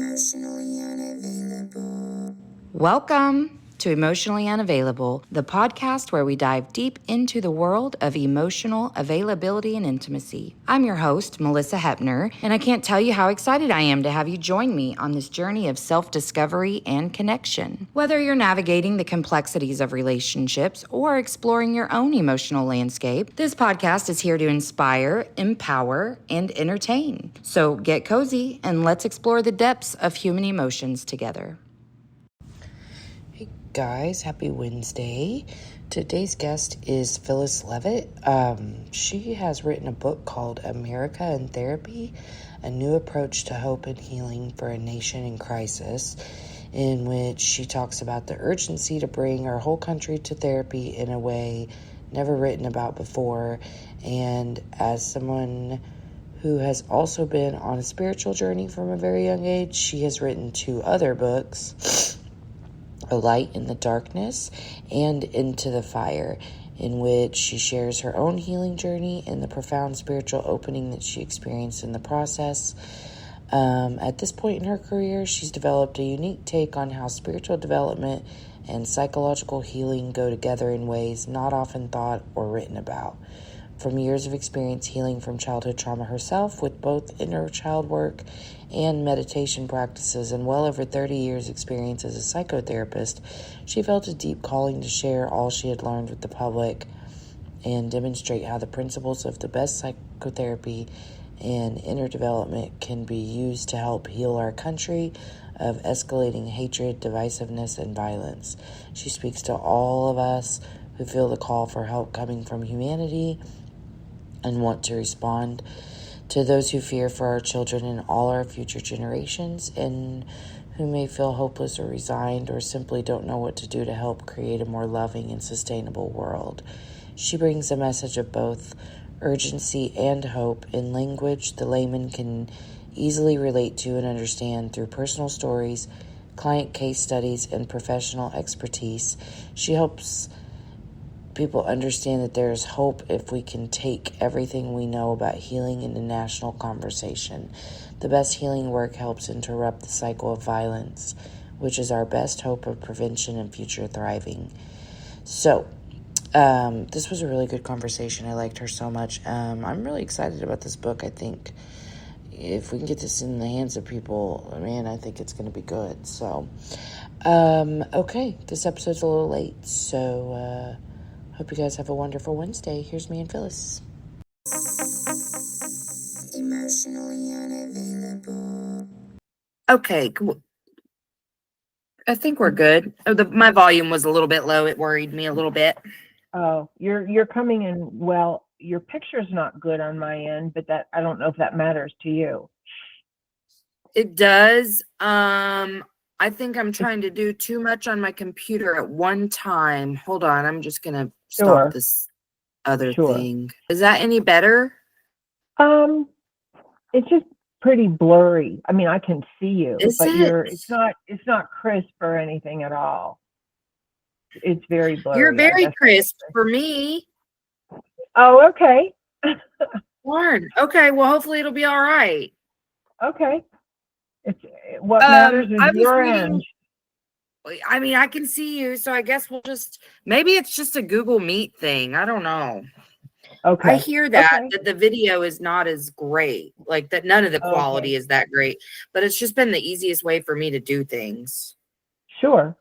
Emotionally unavailable. Welcome to Emotionally Unavailable, the podcast where we dive deep into the world of emotional availability and intimacy. I'm your host, Melissa Hepner, and I can't tell you how excited I am to have you join me on this journey of self-discovery and connection. Whether you're navigating the complexities of relationships or exploring your own emotional landscape, this podcast is here to inspire, empower, and entertain. So get cozy and let's explore the depths of human emotions together. Guys, happy Wednesday. Today's guest is Phyllis Levitt. She has written a book called America in Therapy, a new approach to hope and healing for a nation in crisis, in which she talks about the urgency to bring our whole country to therapy in a way never written about before. And as someone who has also been on a spiritual journey from a very young age, she has written 2 other books, A Light in the Darkness and Into the Fire, in which she shares her own healing journey and the profound spiritual opening that she experienced in the process. At this point in her career, she's developed a unique take on how spiritual development and psychological healing go together in ways not often thought or written about. From years of experience healing from childhood trauma herself with both inner child work and meditation practices, and well over 30 years experience as a psychotherapist, she felt a deep calling to share all she had learned with the public and demonstrate how the principles of the best psychotherapy and inner development can be used to help heal our country of escalating hatred, divisiveness, and violence. She speaks to all of us who feel the call for help coming from humanity and want to respond, to those who fear for our children and all our future generations, and who may feel hopeless or resigned or simply don't know what to do to help create a more loving and sustainable world. She brings a message of both urgency and hope in language the layman can easily relate to and understand through personal stories, client case studies, and professional expertise. She helps people understand that there is hope if we can take everything we know about healing into national conversation. The best healing work helps interrupt the cycle of violence, which is our best hope of prevention and future thriving. So, this was a really good conversation. I liked her so much. I'm really excited about this book. I think if we can get this in the hands of people, man, I think it's going to be good. So, okay, this episode's a little late, so hope you guys have a wonderful Wednesday. Here's me and Phyllis. Emotionally unavailable. Okay, I think we're good. My volume was a little bit low. It worried me a little bit. Oh, you're coming in well. Your picture's not good on my end, but that I don't know if that matters to you. It does. I think I'm trying to do too much on my computer at one time. Hold on, I'm just gonna stop this other thing. Is that any better? It's just pretty blurry. I mean, I can see you, but it's not crisp or anything at all. It's very blurry. You're very crisp for me. Oh, okay. Darn. Okay, well, hopefully it'll be all right. Okay. It's what matters is your end. I mean, I can see you, so I guess maybe it's just a Google Meet thing. I don't know. Okay. I hear that the video is not as great, like that none of the quality is that great, but it's just been the easiest way for me to do things. Sure.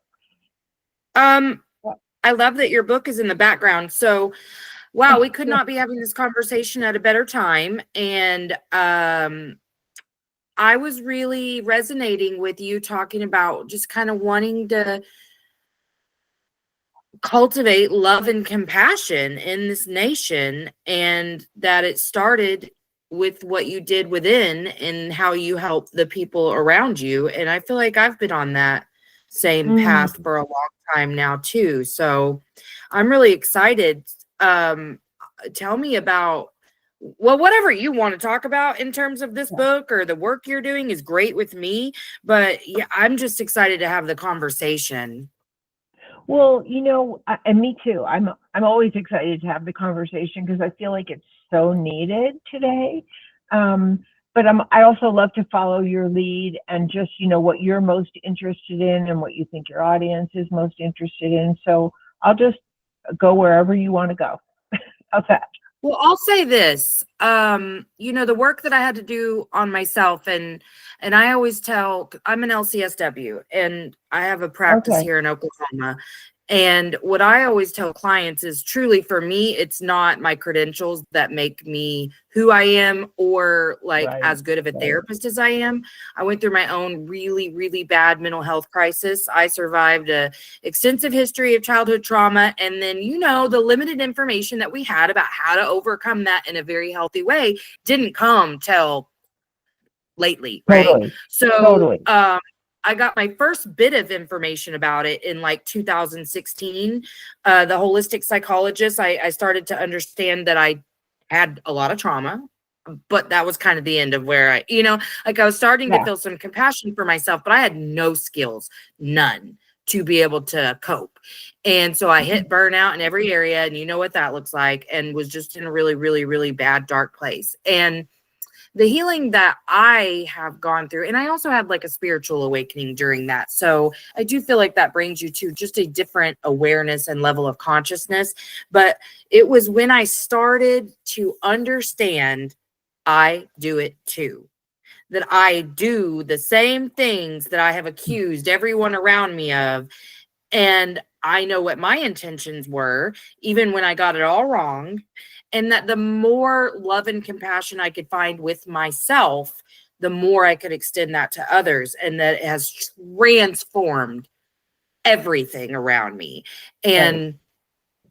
I love that your book is in the background. So, wow, we could not be having this conversation at a better time. And I was really resonating with you talking about just kind of wanting to cultivate love and compassion in this nation, and that it started with what you did within and how you help the people around you. And I feel like I've been on that same path for a long time now too. So I'm really excited. Tell me about, well, whatever you want to talk about in terms of this book or the work you're doing is great with me, but yeah, I'm just excited to have the conversation. Well, and me too. I'm always excited to have the conversation because I feel like it's so needed today. but I also love to follow your lead and just, what you're most interested in and what you think your audience is most interested in. So I'll just go wherever you want to go. How's that? Well, I'll say this, the work that I had to do on myself, and I always tell, I'm an LCSW and I have a practice Okay. here in Oklahoma. And what I always tell clients is, truly, for me, it's not my credentials that make me who I am, or like Right. as good of a therapist as I am. I went through my own really, really bad mental health crisis. I survived a extensive history of childhood trauma. And then, the limited information that we had about how to overcome that in a very healthy way didn't come till lately, right? Totally. So, Totally. I got my first bit of information about it in like 2016. The holistic psychologist, I started to understand that I had a lot of trauma, but that was kind of the end of where I was starting to feel some compassion for myself, but I had no skills, none, to be able to cope. And so I hit burnout in every area, and you know what that looks like, and was just in a really, really, really bad, dark place. And the healing that I have gone through, and I also had like a spiritual awakening during that. So I do feel like that brings you to just a different awareness and level of consciousness. But it was when I started to understand I do it too, that I do the same things that I have accused everyone around me of. And I know what my intentions were, even when I got it all wrong. And that the more love and compassion I could find with myself, the more I could extend that to others. And that it has transformed everything around me. And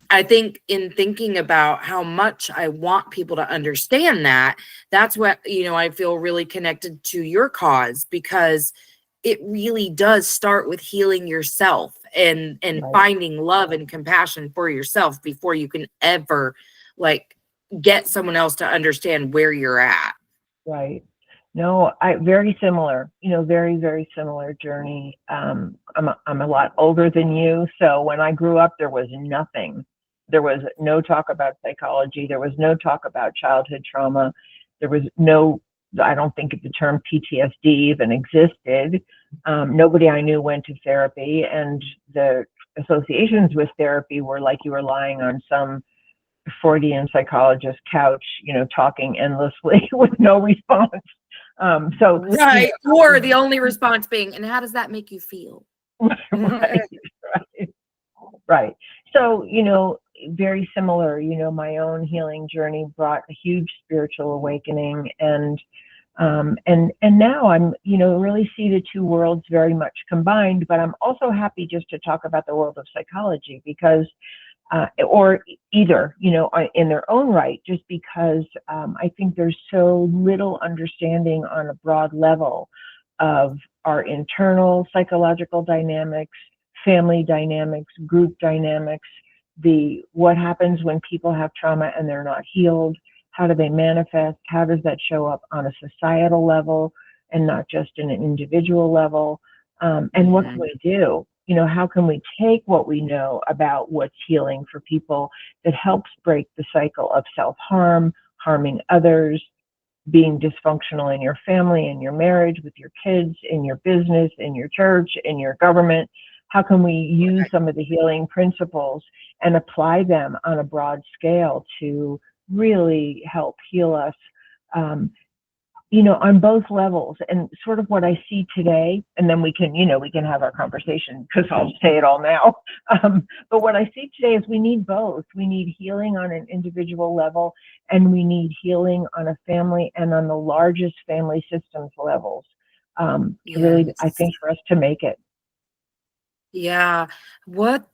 I think in thinking about how much I want people to understand that, that's what, I feel really connected to your cause, because it really does start with healing yourself and finding love and compassion for yourself before you can ever get someone else to understand where you're at. Right. No, very similar, very, very similar journey. I'm a lot older than you. So when I grew up, there was nothing. There was no talk about psychology. There was no talk about childhood trauma. There was I don't think the term PTSD even existed. Nobody I knew went to therapy, and the associations with therapy were like you were lying on some Freudian psychologist couch, talking endlessly with no response. Right. Or the only response being, and how does that make you feel? Right. So, very similar, my own healing journey brought a huge spiritual awakening, and now I'm, really see the two worlds very much combined, but I'm also happy just to talk about the world of psychology, because or either, in their own right, just because I think there's so little understanding on a broad level of our internal psychological dynamics, family dynamics, group dynamics, what happens when people have trauma and they're not healed, how do they manifest, how does that show up on a societal level and not just in an individual level, and what can we do? How can we take what we know about what's healing for people that helps break the cycle of self-harm, harming others, being dysfunctional in your family, in your marriage, with your kids, in your business, in your church, in your government? How can we use some of the healing principles and apply them on a broad scale to really help heal us? On both levels, and sort of what I see today, and then we can have our conversation, because I'll say it all now. But what I see today is we need both. We need healing on an individual level, and we need healing on a family and on the largest family systems levels. Really, I think, for us to make it. Yeah. What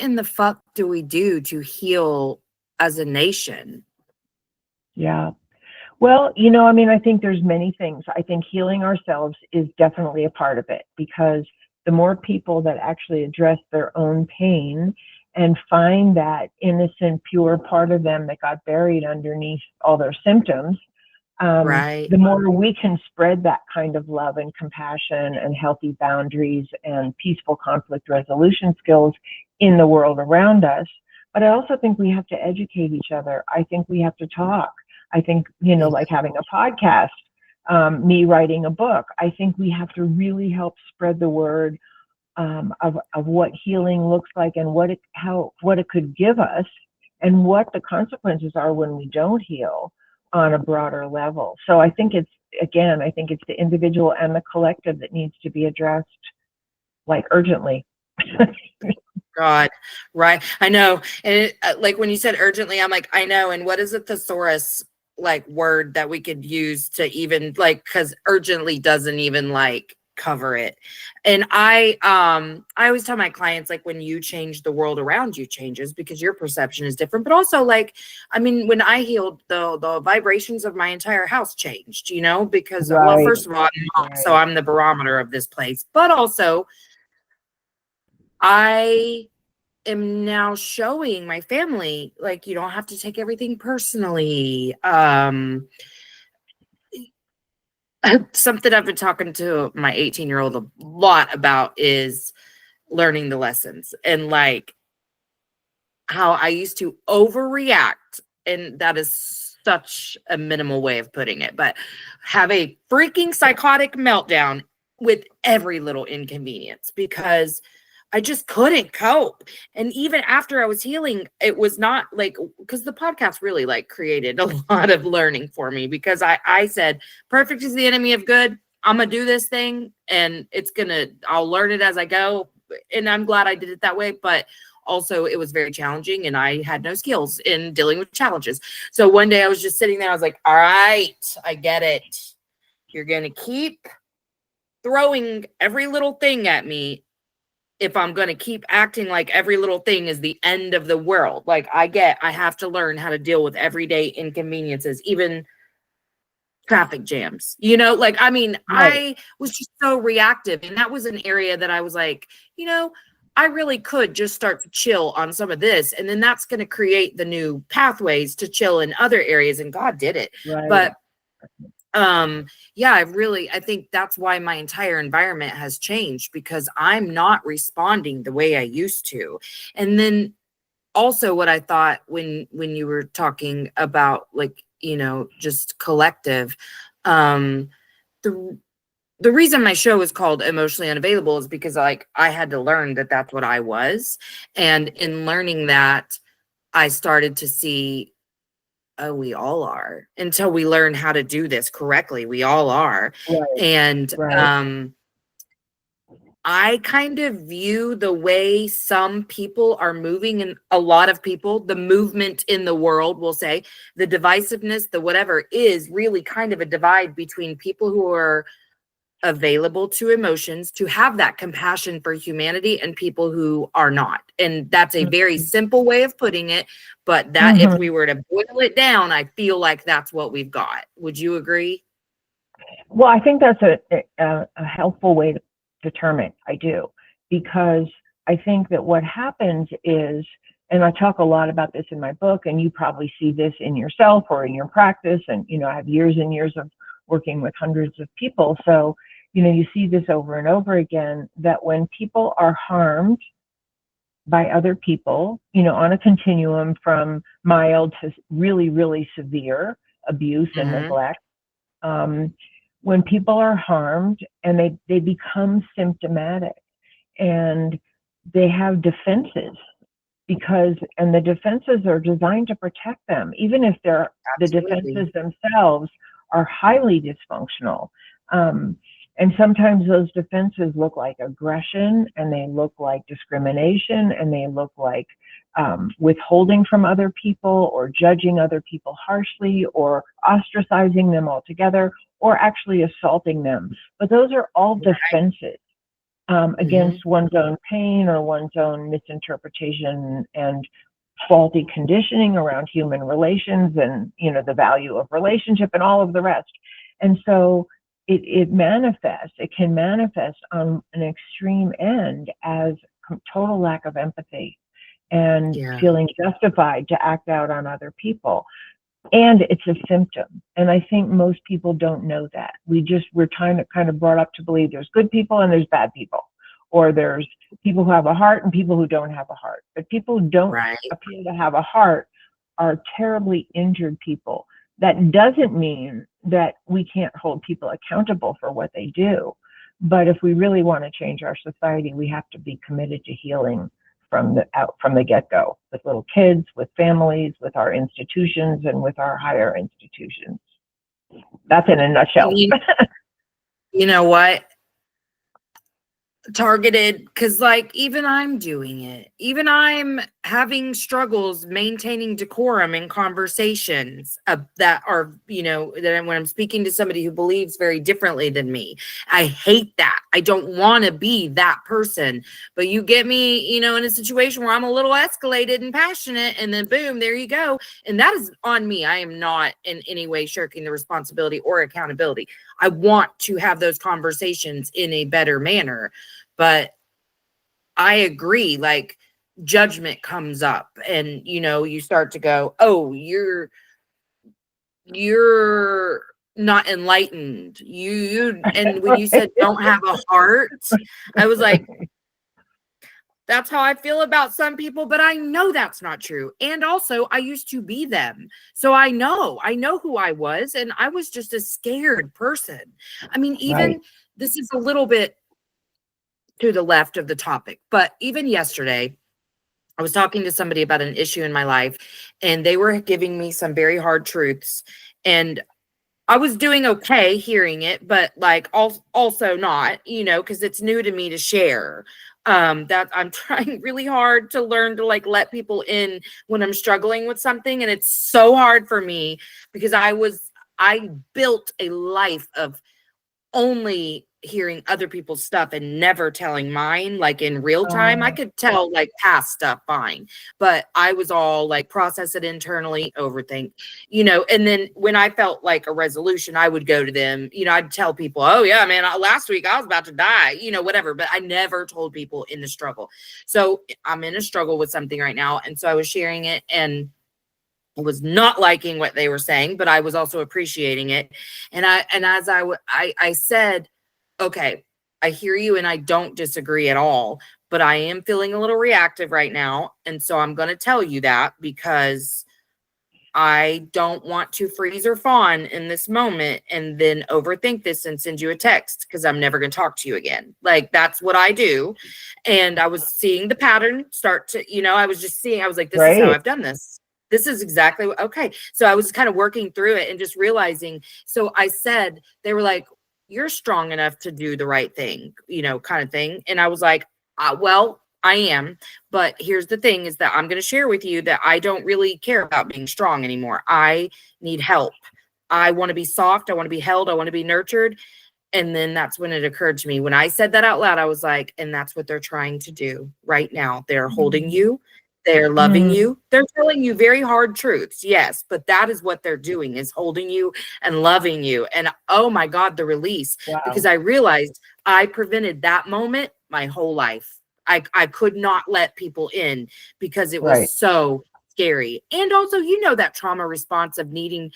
in the fuck do we do to heal as a nation? Yeah. Well, I think there's many things. I think healing ourselves is definitely a part of it, because the more people that actually address their own pain and find that innocent, pure part of them that got buried underneath all their symptoms, the more we can spread that kind of love and compassion and healthy boundaries and peaceful conflict resolution skills in the world around us. But I also think we have to educate each other. I think we have to talk. I think, like having a podcast, me writing a book. I think we have to really help spread the word of what healing looks like and what it could give us and what the consequences are when we don't heal on a broader level. So I think it's the individual and the collective that needs to be addressed like urgently. God, right. I know. And it, like when you said urgently, I'm like, I know. And what is a thesaurus like word that we could use to even like, because urgently doesn't even like cover it. And I always tell my clients, like, when you change, the world around you changes because your perception is different. But also, like, I mean, when I healed, the vibrations of my entire house changed, you know, because well, Right. first of all, so I'm the barometer of this place, but also I am now showing my family, like, you don't have to take everything personally. Something I've been talking to my 18-year-old a lot about is learning the lessons, and like how I used to overreact. And that is such a minimal way of putting it, but have a freaking psychotic meltdown with every little inconvenience because I just couldn't cope. And even after I was healing, it was not like, because the podcast really like created a lot of learning for me, because I said, perfect is the enemy of good. I'm going to do this thing and I'll learn it as I go. And I'm glad I did it that way. But also it was very challenging and I had no skills in dealing with challenges. So one day I was just sitting there. I was like, all right, I get it. You're going to keep throwing every little thing at me if I'm going to keep acting like every little thing is the end of the world. Like I have to learn how to deal with everyday inconveniences, even traffic jams, you know, like, I mean, Right. I was just so reactive. And that was an area that I was like, you know, I really could just start to chill on some of this. And then that's going to create the new pathways to chill in other areas. And God did it. Right. But yeah, I think that's why my entire environment has changed, because I'm not responding the way I used to. And then also what I thought when you were talking about, like, you know, just collective, the the reason my show is called Emotionally Unavailable is because, like, I had to learn that that's what I was. And in learning that, I started to see, oh, we all are, until we learn how to do this correctly. We all are. Right. And Right. I kind of view the way some people are moving, and a lot of people, the movement in the world, will say, the divisiveness, the whatever, is really kind of a divide between people who are available to emotions, to have that compassion for humanity, and people who are not. And that's a very simple way of putting it, but that if we were to boil it down, I feel like that's what we've got. Would you agree? Well, I think that's a helpful way to determine. I do, because I think that what happens is, and I talk a lot about this in my book, and you probably see this in yourself or in your practice, and, you know, I have years and years of working with hundreds of people. So, you know, you see this over and over again, that when people are harmed by other people, you know, on a continuum from mild to really, really severe abuse and neglect, when people are harmed and they become symptomatic and they have defenses, and the defenses are designed to protect them, even if the defenses themselves are highly dysfunctional. And sometimes those defenses look like aggression, and they look like discrimination, and they look like withholding from other people, or judging other people harshly, or ostracizing them altogether, or actually assaulting them. But those are all defenses against one's own pain or one's own misinterpretation and faulty conditioning around human relations, and, you know, the value of relationship and all of the rest. And so it can manifest on an extreme end as total lack of empathy and feeling justified to act out on other people. And it's a symptom. And I think most people don't know that. We're kind of brought up to believe there's good people and there's bad people, or there's people who have a heart and people who don't have a heart. But people who don't appear to have a heart are terribly injured people That doesn't mean that we can't hold people accountable for what they do. But if we really want to change our society, we have to be committed to healing from the get-go, with little kids, with families, with our institutions, and with our higher institutions. That's in a nutshell. You know what? Targeted, because like even I'm doing it, even I'm having struggles maintaining decorum in conversations that are, that when I'm speaking to somebody who believes very differently than me. I hate that. I don't want to be that person, but you get me, in a situation where I'm a little escalated and passionate, and then boom, there you go. And that is on me. I am not in any way shirking the responsibility or accountability. I want to have those conversations in a better manner. But I agree, like judgment comes up and, you start to go, oh, you're not enlightened. And when you said don't have a heart, I was like, that's how I feel about some people, but I know that's not true. And also I used to be them. So I know who I was, and I was just a scared person. I mean, even this is a little bit to the left of the topic, but even yesterday, I was talking to somebody about an issue in my life, and they were giving me some very hard truths, and I was doing okay hearing it, but like also not, because it's new to me to share. That I'm trying really hard to learn to like let people in when I'm struggling with something, and it's so hard for me because I built a life of only hearing other people's stuff and never telling mine, like in real time. I could tell like past stuff fine, but I was all like process it internally, overthink, and then when I felt like a resolution, I would go to them, I'd tell people, oh yeah, man, last week I was about to die, whatever, but I never told people in the struggle. So I'm in a struggle with something right now. And so I was sharing it, and I was not liking what they were saying, but I was also appreciating it. And as I said, okay, I hear you and I don't disagree at all, but I am feeling a little reactive right now. And so I'm going to tell you that because I don't want to freeze or fawn in this moment and then overthink this and send you a text because I'm never going to talk to you again. Like, that's what I do. And I was seeing the pattern start to, I was just seeing, I was like, this is how I've done this. This is exactly what, okay. So I was kind of working through it and just realizing. So I said, they were like, you're strong enough to do the right thing, kind of thing. And I was like, well, I am. But here's the thing is that I'm going to share with you that I don't really care about being strong anymore. I need help. I want to be soft. I want to be held. I want to be nurtured. And then that's when it occurred to me. When I said that out loud, I was like, and that's what they're trying to do right now. They're holding you. They're loving you. They're telling you very hard truths. Yes. But that is what they're doing, is holding you and loving you. And oh my God, the release, because I realized I prevented that moment my whole life. I could not let people in because it was so scary. And also, that trauma response of needing,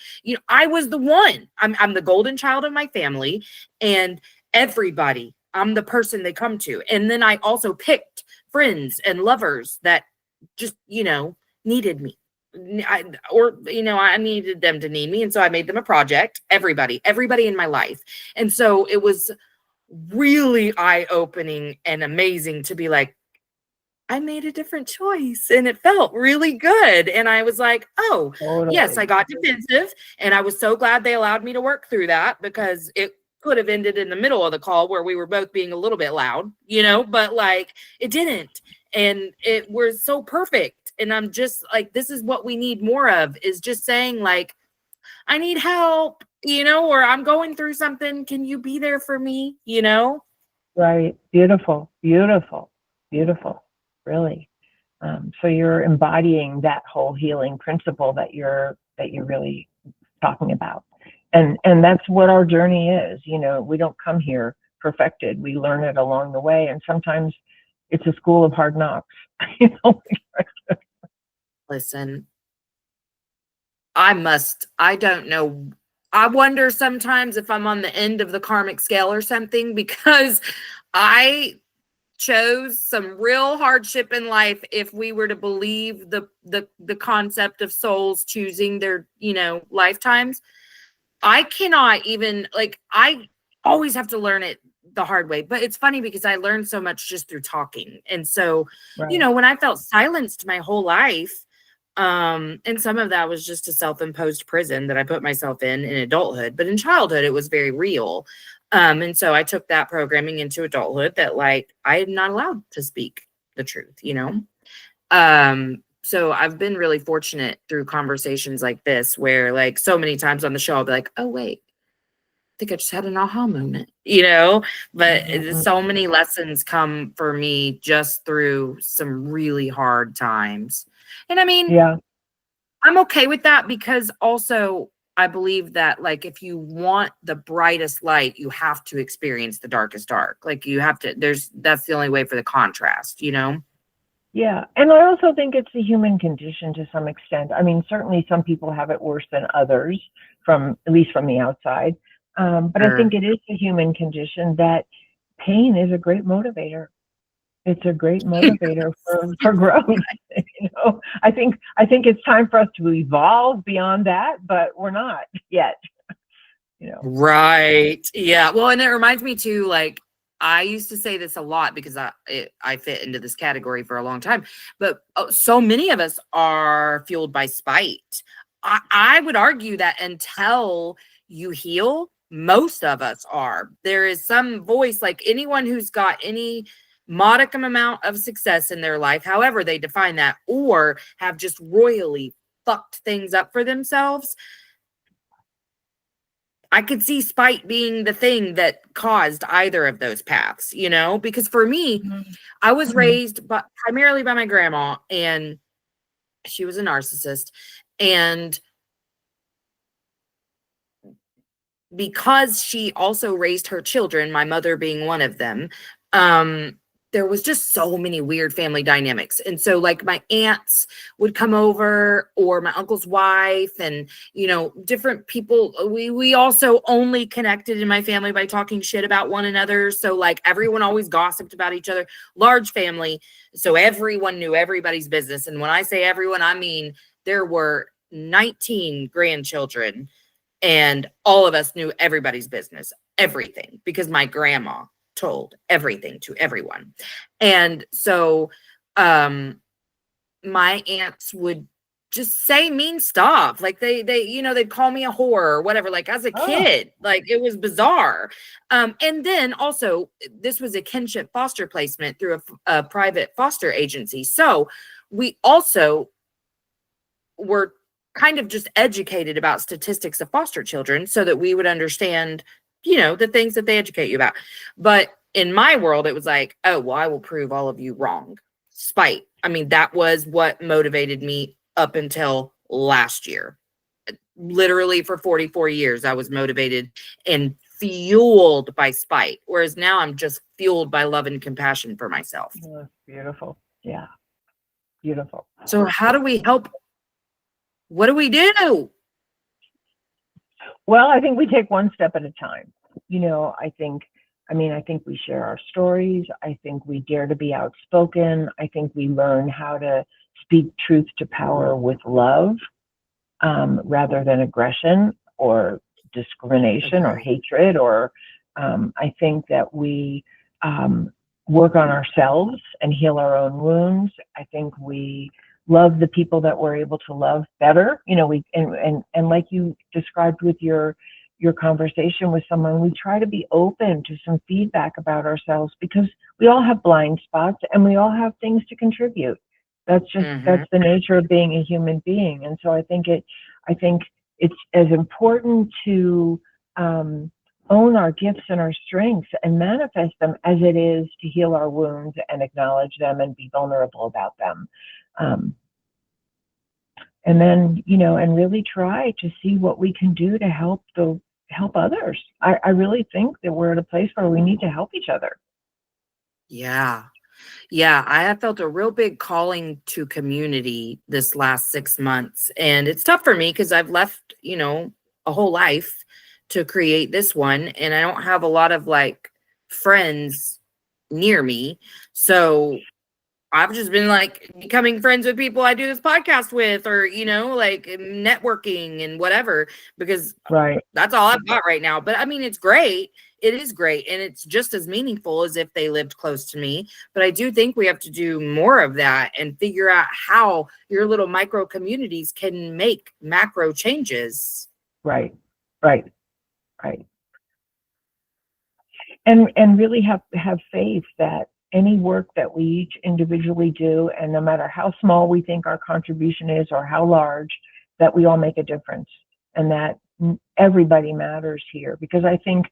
I was the one, I'm the golden child of my family, and everybody, I'm the person they come to. And then I also picked friends and lovers that just, needed me. I needed them to need me. And so I made them a project, everybody in my life. And so it was really eye-opening and amazing to be like, I made a different choice and it felt really good. And I was like, oh, yes, I got defensive. And I was so glad they allowed me to work through that, because it could have ended in the middle of the call where we were both being a little bit loud, but like it didn't. And it was so perfect. And I'm just like, this is what we need more of, is just saying like, I need help, or I'm going through something. Can you be there for me? Right. Beautiful. Really. So you're embodying that whole healing principle that you're really talking about. And that's what our journey is. We don't come here perfected. We learn it along the way. And sometimes it's a school of hard knocks. Listen, I don't know. I wonder sometimes if I'm on the end of the karmic scale or something, because I chose some real hardship in life if we were to believe the concept of souls choosing their, lifetimes. I cannot even, like, I always have to learn it the hard way. But it's funny because I learned so much just through talking. And so, Right. when I felt silenced my whole life, and some of that was just a self-imposed prison that I put myself in adulthood, but in childhood it was very real. And so I took that programming into adulthood that, like, I am not allowed to speak the truth. So I've been really fortunate through conversations like this, where, like, so many times on the show I'll be like, oh wait, I think I just had an aha moment. But Mhm. so many lessons come for me just through some really hard times. And I mean, Yeah. I'm okay with that, because also I believe that, like, if you want the brightest light, you have to experience the darkest dark. Like, you have to, that's the only way for the contrast. Yeah. And I also think it's the human condition to some extent. I mean, certainly some people have it worse than others, at least from the outside. But I think Sure. it is the human condition that pain is a great motivator. It's a great motivator for growth. I think it's time for us to evolve beyond that, but we're not yet. You know. Right. Yeah. Well, and it reminds me too, like, I used to say this a lot because I fit into this category for a long time, but so many of us are fueled by spite. I would argue that until you heal, most of us are. There is some voice, like anyone who's got any modicum amount of success in their life, however they define that, or have just royally fucked things up for themselves. I could see spite being the thing that caused either of those paths, because for me, Mhm. I was Mhm. raised primarily by my grandma, and she was a narcissist. And because she also raised her children, my mother being one of them, there was just so many weird family dynamics. And so, like, my aunts would come over, or my uncle's wife, and different people. We also only connected in my family by talking shit about one another. So, like, everyone always gossiped about each other. Large family, so everyone knew everybody's business. And when I say everyone, I mean there were 19 grandchildren, and all of us knew everybody's business, everything, because my grandma told everything to everyone. And so my aunts would just say mean stuff. Like, they'd call me a whore or whatever, like, as a Oh, kid. Like, it was bizarre. And then also, this was a kinship foster placement through a private foster agency. So we also were kind of just educated about statistics of foster children, so that we would understand, the things that they educate you about. But in my world, it was like, oh, well, I will prove all of you wrong. Spite. I mean, that was what motivated me up until last year. Literally for 44 years, I was motivated and fueled by spite. Whereas now I'm just fueled by love and compassion for myself. that's beautiful. Yeah, beautiful. So how do we help? What do we do? Well, I think we take one step at a time. I think we share our stories. I think we dare to be outspoken. I think we learn how to speak truth to power with love, rather than aggression or discrimination or Agreed. hatred. I think that we work on ourselves and heal our own wounds. I think we love the people that we're able to love better. And like you described with your conversation with someone, we try to be open to some feedback about ourselves, because we all have blind spots and we all have things to contribute. That's the nature of being a human being. And so I think it's as important to own our gifts and our strengths and manifest them as it is to heal our wounds and acknowledge them and be vulnerable about them. And then, and really try to see what we can do to help others. I really think that we're at a place where we need to help each other. Yeah. Yeah. I have felt a real big calling to community this last 6 months. And it's tough for me because I've left, a whole life to create this one. And I don't have a lot of, like, friends near me. So I've just been like becoming friends with people I do this podcast with, or, you know, like networking and whatever, because Right. that's all I've got right now. But I mean, it's great. It is great. And it's just as meaningful as if they lived close to me. But I do think we have to do more of that and figure out how your little micro communities can make macro changes. Right. Right. Right. And really have faith that any work that we each individually do, and no matter how small we think our contribution is or how large, that we all make a difference, and that everybody matters here. Because I think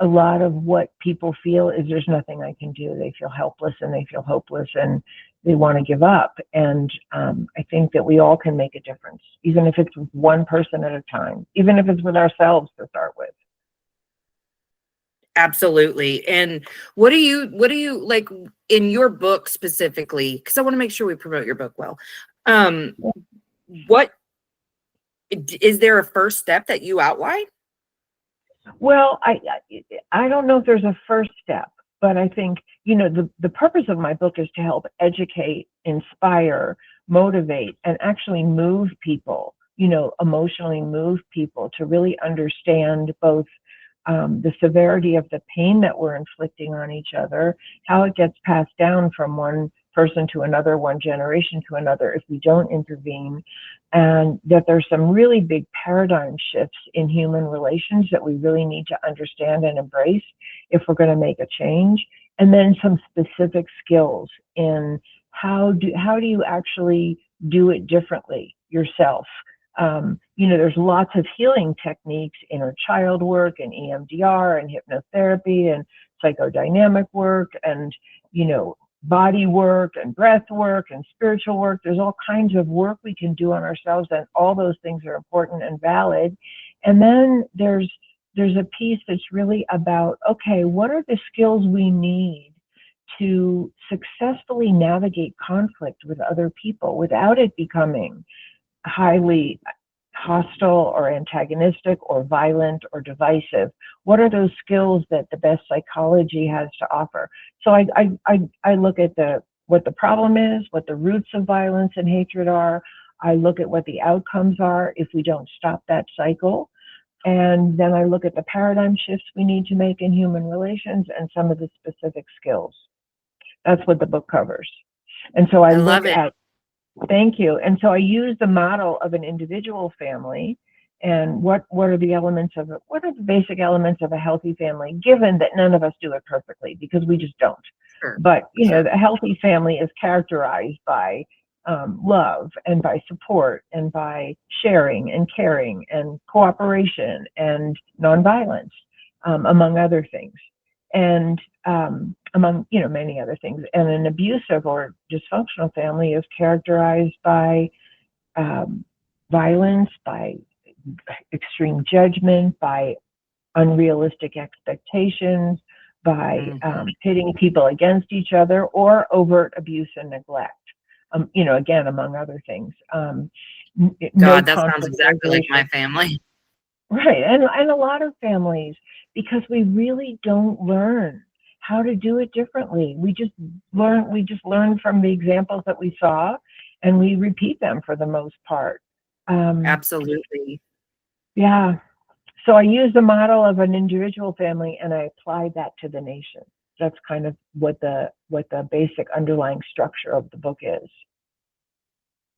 a lot of what people feel is there's nothing I can do. They feel helpless and they feel hopeless and they want to give up. And I think that we all can make a difference, even if it's one person at a time, even if it's with ourselves to start with. Absolutely. And what do you like in your book specifically? Because I want to make sure we promote your book well. What is there a first step that you outline? Well, I don't know if there's a first step, but I think, you know, the purpose of my book is to help educate, inspire, motivate, and actually move people, you know, emotionally move people to really understand both the severity of the pain that we're inflicting on each other, how it gets passed down from one person to another, one generation to another if we don't intervene, and that there's some really big paradigm shifts in human relations that we really need to understand and embrace if we're going to make a change, and then some specific skills in how do you actually do it differently yourself. You know, there's lots of healing techniques, inner child work and EMDR and hypnotherapy and psychodynamic work and, you know, body work and breath work and spiritual work. There's all kinds of work we can do on ourselves, and all those things are important and valid. And then there's a piece that's really about, okay, what are the skills we need to successfully navigate conflict with other people without it becoming highly hostile or antagonistic or violent or divisive? What are those skills that the best psychology has to offer? So I look at what the problem is, what the roots of violence and hatred are. I look at what the outcomes are if we don't stop that cycle. And then I look at the paradigm shifts we need to make in human relations and some of the specific skills. That's what the book covers. And so I love look it. at Thank you. And so I use the model of an individual family and what are the basic elements of a healthy family, given that none of us do it perfectly, because we just don't. Sure. But, you know, the healthy family is characterized by love and by support and by sharing and caring and cooperation and nonviolence, among other things. And among, you know, many other things. And an abusive or dysfunctional family is characterized by violence, by extreme judgment, by unrealistic expectations, by pitting people against each other, or overt abuse and neglect. You know, again, among other things. God, that sounds exactly like my family. Right. And a lot of families, because we really don't learn how to do it differently. We just learn from the examples that we saw, and we repeat them for the most part. Absolutely. Yeah. So I use the model of an individual family and I apply that to the nation. That's kind of what the basic underlying structure of the book is.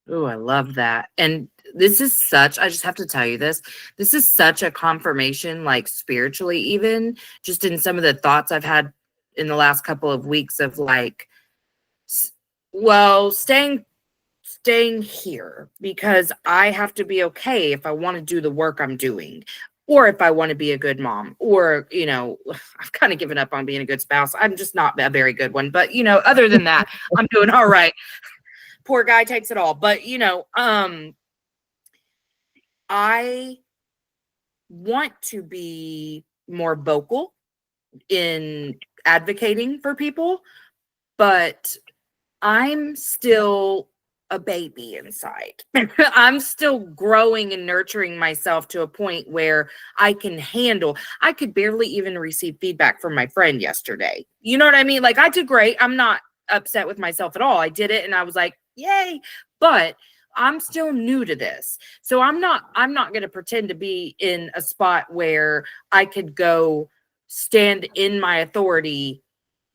Oh, I love that. And this is such, I just have to tell you this is such a confirmation, like spiritually, even just in some of the thoughts I've had in the last couple of weeks of like, well, staying here because I have to be okay if I want to do the work I'm doing, or if I want to be a good mom, or, you know, I've kind of given up on being a good spouse. I'm just not a very good one, but, you know, other than that, I'm doing all right. Poor guy takes it all. But, you know, I want to be more vocal in advocating for people, but I'm still a baby inside. I'm still growing and nurturing myself to a point where I can handle. I could barely even receive feedback from my friend yesterday. You know what I mean? Like, I did great. I'm not upset with myself at all. I did it and I was like, yay. But I'm still new to this. So I'm not going to pretend to be in a spot where I could go stand in my authority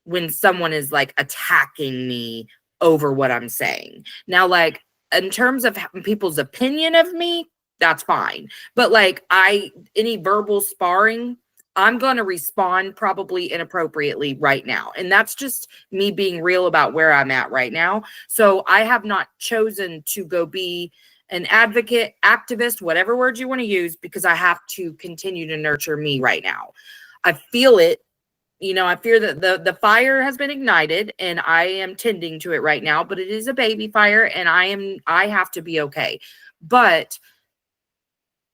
when someone is like attacking me over what I'm saying. Now, like, in terms of people's opinion of me, that's fine. But like, any verbal sparring, I'm going to respond probably inappropriately right now. And that's just me being real about where I'm at right now. So I have not chosen to go be an advocate, activist, whatever word you want to use, because I have to continue to nurture me right now. I feel it. You know, I fear that the fire has been ignited and I am tending to it right now, but it is a baby fire and I have to be okay. But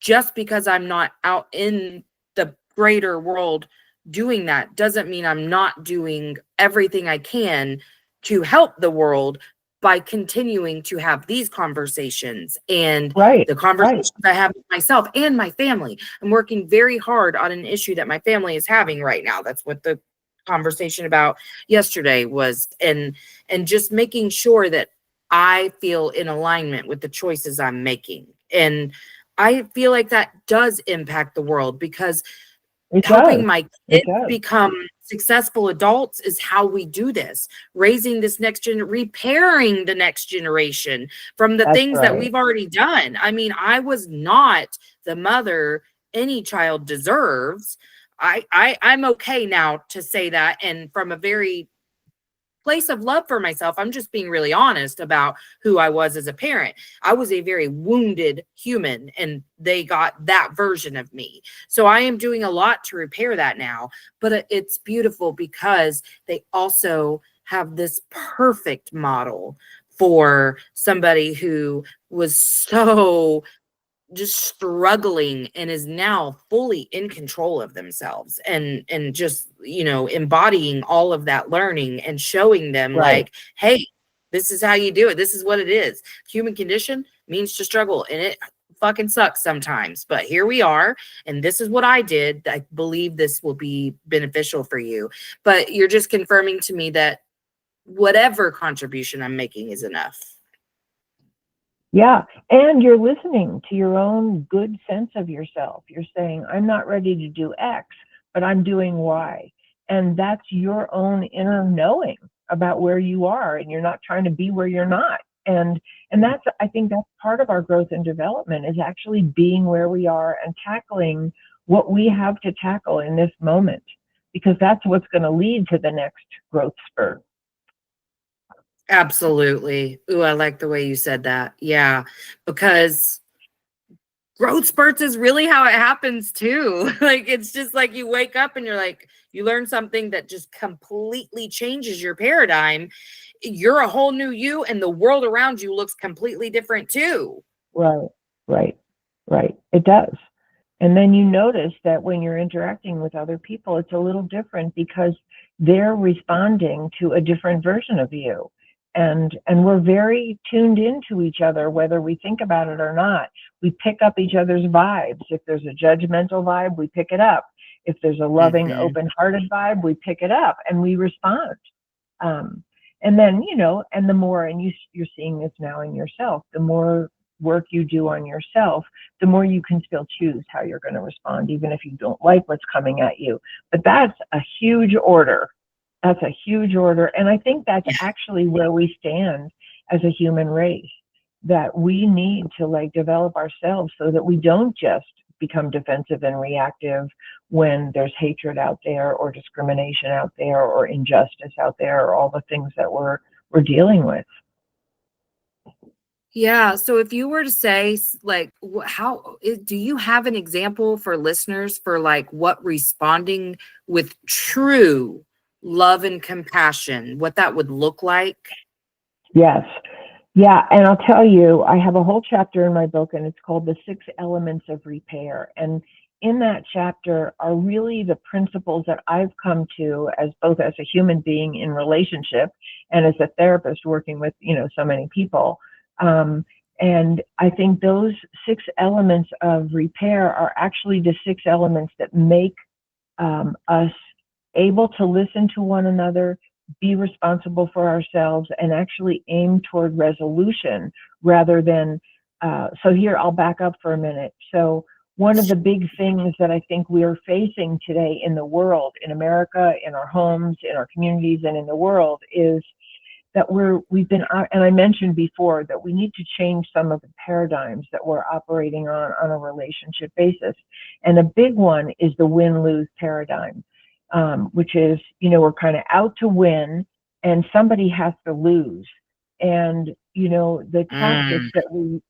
just because I'm not out in the greater world doing that doesn't mean I'm not doing everything I can to help the world by continuing to have these conversations and the conversations I have with myself and my family. I'm working very hard on an issue that my family is having right now. That's what the conversation about yesterday was, and just making sure that I feel in alignment with the choices I'm making. And I feel like that does impact the world, because helping my kids become successful adults is how we do this. Raising this repairing the next generation from the things that we've already done. I mean, I was not the mother any child deserves. I'm okay now to say that. And from a very place of love for myself, I'm just being really honest about who I was as a parent. I was a very wounded human and they got that version of me. So I am doing a lot to repair that now, but it's beautiful because they also have this perfect model for somebody who was so just struggling and is now fully in control of themselves and just, you know, embodying all of that learning and showing them like, hey, this is how you do it. This is what it is. Human condition means to struggle, and it fucking sucks sometimes, but here we are. And this is what I did. I believe this will be beneficial for you. But you're just confirming to me that whatever contribution I'm making is enough. Yeah. And you're listening to your own good sense of yourself. You're saying, I'm not ready to do X, but I'm doing Y. And that's your own inner knowing about where you are. And you're not trying to be where you're not. And that's, I think that's part of our growth and development, is actually being where we are and tackling what we have to tackle in this moment, because that's what's going to lead to the next growth spurt. Absolutely. Ooh, I like the way you said that. Yeah, because growth spurts is really how it happens too. Like, it's just like you wake up and you're like, you learn something that just completely changes your paradigm. You're a whole new you, and the world around you looks completely different too. Right. It does. And then you notice that when you're interacting with other people, it's a little different because they're responding to a different version of you. And we're very tuned into each other, whether we think about it or not. We pick up each other's vibes. If there's a judgmental vibe, we pick it up. If there's a loving, open-hearted vibe, we pick it up and we respond. And then, you know, and the more, and you're seeing this now in yourself, the more work you do on yourself, the more you can still choose how you're going to respond, even if you don't like what's coming at you. But that's a huge order. That's a huge order. And I think that's actually where we stand as a human race, that we need to like develop ourselves so that we don't just become defensive and reactive when there's hatred out there or discrimination out there or injustice out there or all the things that we're dealing with. Yeah. So if you were to say, like, how do you have an example for listeners for like what responding with true love and compassion, what that would look like? Yes. Yeah. And I'll tell you, I have a whole chapter in my book, and it's called The 6 Elements of Repair. And in that chapter are really the principles that I've come to as both as a human being in relationship and as a therapist working with, you know, so many people, And I think those 6 elements of repair are actually the 6 elements that make us able to listen to one another, be responsible for ourselves, and actually aim toward resolution rather than. So here, I'll back up for a minute. So one of the big things that I think we are facing today in the world, in America, in our homes, in our communities, and in the world is that we've been, and I mentioned before that we need to change some of the paradigms that we're operating on a relationship basis. And a big one is the win-lose paradigm, which is, we're kind of out to win and somebody has to lose. And, the tactics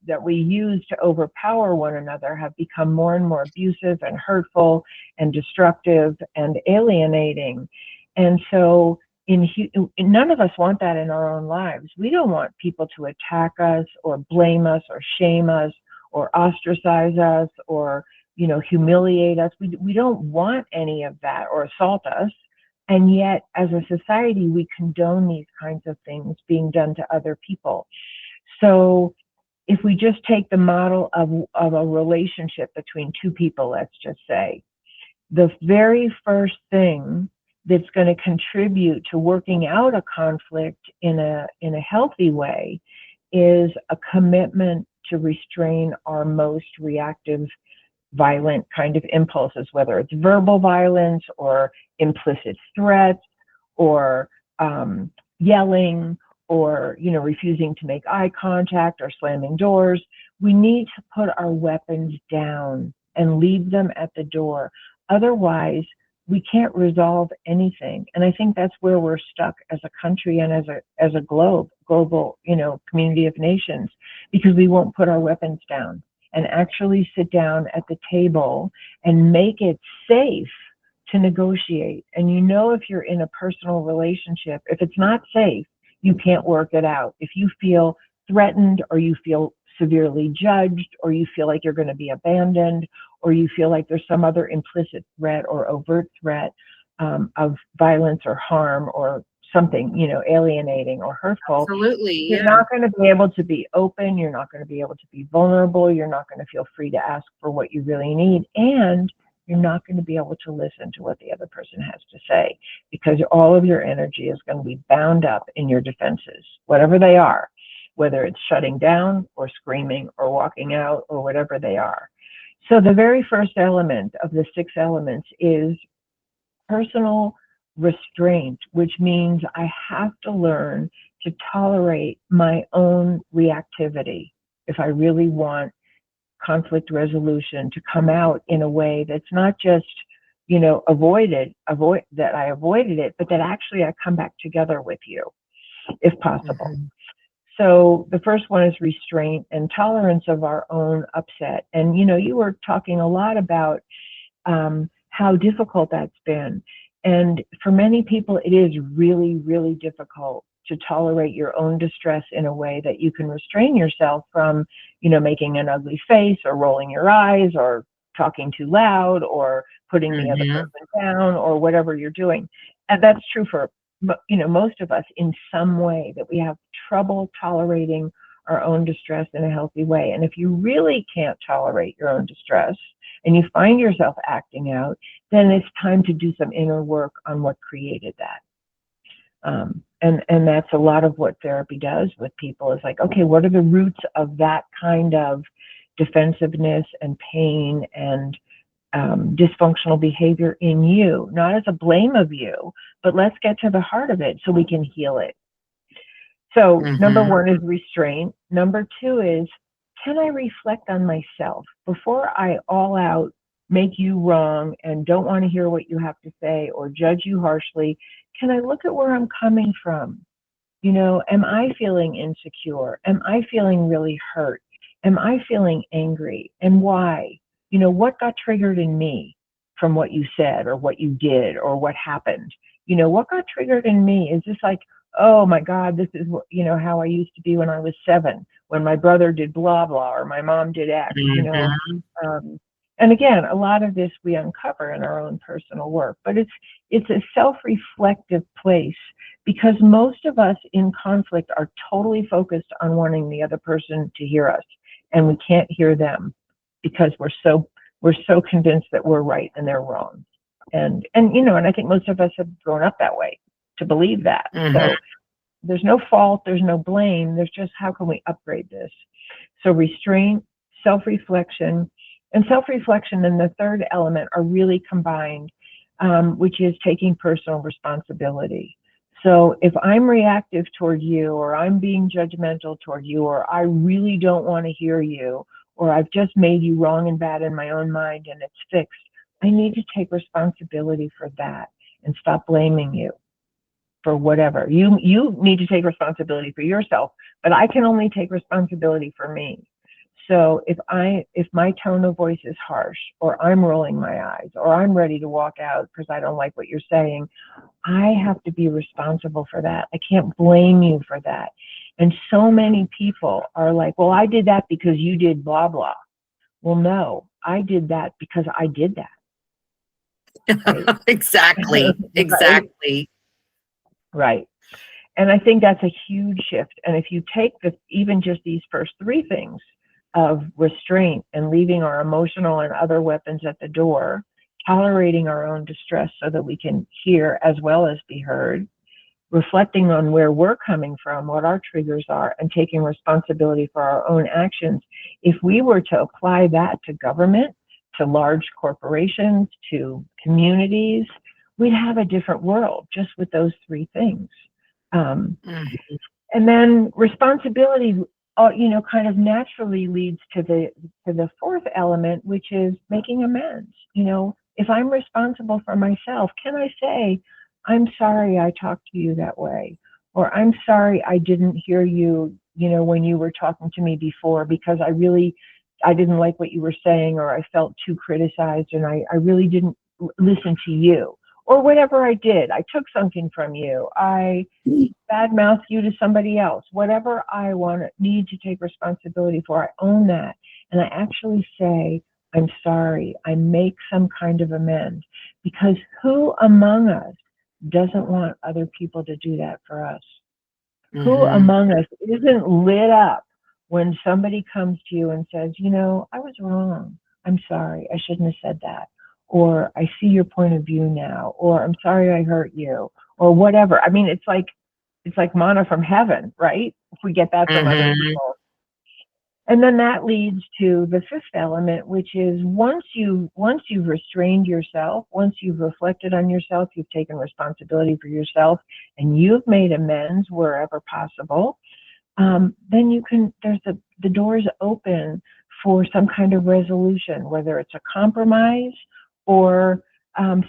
that we use to overpower one another have become more and more abusive and hurtful and destructive and alienating. And so none of us want that in our own lives. We don't want people to attack us or blame us or shame us or ostracize us or, humiliate us. We don't want any of that or assault us. And yet, as a society, we condone these kinds of things being done to other people. So if we just take the model of a relationship between 2 people, let's just say, the very first thing that's going to contribute to working out a conflict in a healthy way is a commitment to restrain our most reactive, violent kind of impulses, whether it's verbal violence or implicit threats or yelling or, refusing to make eye contact or slamming doors. We need to put our weapons down and leave them at the door. Otherwise, we can't resolve anything. And I think that's where we're stuck as a country and as a global, community of nations, because we won't put our weapons down and actually sit down at the table and make it safe to negotiate. And if you're in a personal relationship, if it's not safe, you can't work it out. If you feel threatened or you feel severely judged or you feel like you're going to be abandoned or you feel like there's some other implicit threat or overt threat of violence or harm or something, alienating or hurtful, Absolutely, you're not going to be able to be open. You're not going to be able to be vulnerable. You're not going to feel free to ask for what you really need. And you're not going to be able to listen to what the other person has to say because all of your energy is going to be bound up in your defenses, whatever they are, whether it's shutting down or screaming or walking out or whatever they are. So the very first element of the 6 elements is personal restraint, which means I have to learn to tolerate my own reactivity if I really want conflict resolution to come out in a way that's not just, avoid that I avoided it, but that actually I come back together with you if possible. Mm-hmm. So the first one is restraint and tolerance of our own upset. And, you were talking a lot about how difficult that's been. And for many people, it is really, really difficult to tolerate your own distress in a way that you can restrain yourself from, making an ugly face or rolling your eyes or talking too loud or putting the other person down or whatever you're doing. And that's true for, most of us in some way, that we have trouble tolerating our own distress in a healthy way. And if you really can't tolerate your own distress and you find yourself acting out, then it's time to do some inner work on what created that. And that's a lot of what therapy does with people is like, okay, what are the roots of that kind of defensiveness and pain and dysfunctional behavior in you? Not as a blame of you, but let's get to the heart of it so we can heal it. So number 1 is restraint. Number 2 is, can I reflect on myself before I all out make you wrong and don't want to hear what you have to say or judge you harshly? Can I look at where I'm coming from? Am I feeling insecure? Am I feeling really hurt? Am I feeling angry? And why? What got triggered in me from what you said or what you did or what happened? What got triggered in me? Is this like, oh my God, this is what, how I used to be when I was 7, when my brother did blah, blah, or my mom did X, and again, a lot of this we uncover in our own personal work, but it's a self-reflective place because most of us in conflict are totally focused on wanting the other person to hear us, and we can't hear them because we're so convinced that we're right and they're wrong. And I think most of us have grown up that way, to believe that. So there's no fault, there's no blame, there's just how can we upgrade this? So restraint, self-reflection, and the third element are really combined, which is taking personal responsibility. So if I'm reactive toward you, or I'm being judgmental toward you, or I really don't want to hear you, or I've just made you wrong and bad in my own mind and it's fixed, I need to take responsibility for that and stop blaming you for whatever. You need to take responsibility for yourself, but I can only take responsibility for me. So if my tone of voice is harsh, or I'm rolling my eyes, or I'm ready to walk out because I don't like what you're saying, I have to be responsible for that. I can't blame you for that. And so many people are like, well, I did that because you did blah, blah. Well, no, I did that because I did that. Right? Exactly. Exactly. Right. And I think that's a huge shift. And if you take even just these first three things of restraint and leaving our emotional and other weapons at the door, tolerating our own distress so that we can hear as well as be heard, reflecting on where we're coming from, what our triggers are, and taking responsibility for our own actions. If we were to apply that to government, to large corporations, to communities, we'd have a different world just with those three things. And then responsibility, kind of naturally leads to the fourth element, which is making amends. If I'm responsible for myself, can I say, I'm sorry I talked to you that way, or I'm sorry I didn't hear you, when you were talking to me before, because I didn't like what you were saying, or I felt too criticized and I really didn't listen to you, or whatever I did. I took something from you. I badmouthed you to somebody else. Whatever I need to take responsibility for, I own that. And I actually say, I'm sorry. I make some kind of amends, because who among us doesn't want other people to do that for us? Who among us isn't lit up when somebody comes to you and says, I was wrong. I'm sorry. I shouldn't have said that. Or I see your point of view now. Or I'm sorry I hurt you. Or whatever. I mean, it's like manna from heaven, right? If we get that from other people. And then that leads to the fifth element, which is once you've restrained yourself, once you've reflected on yourself, you've taken responsibility for yourself, and you've made amends wherever possible, then the doors open for some kind of resolution, whether it's a compromise or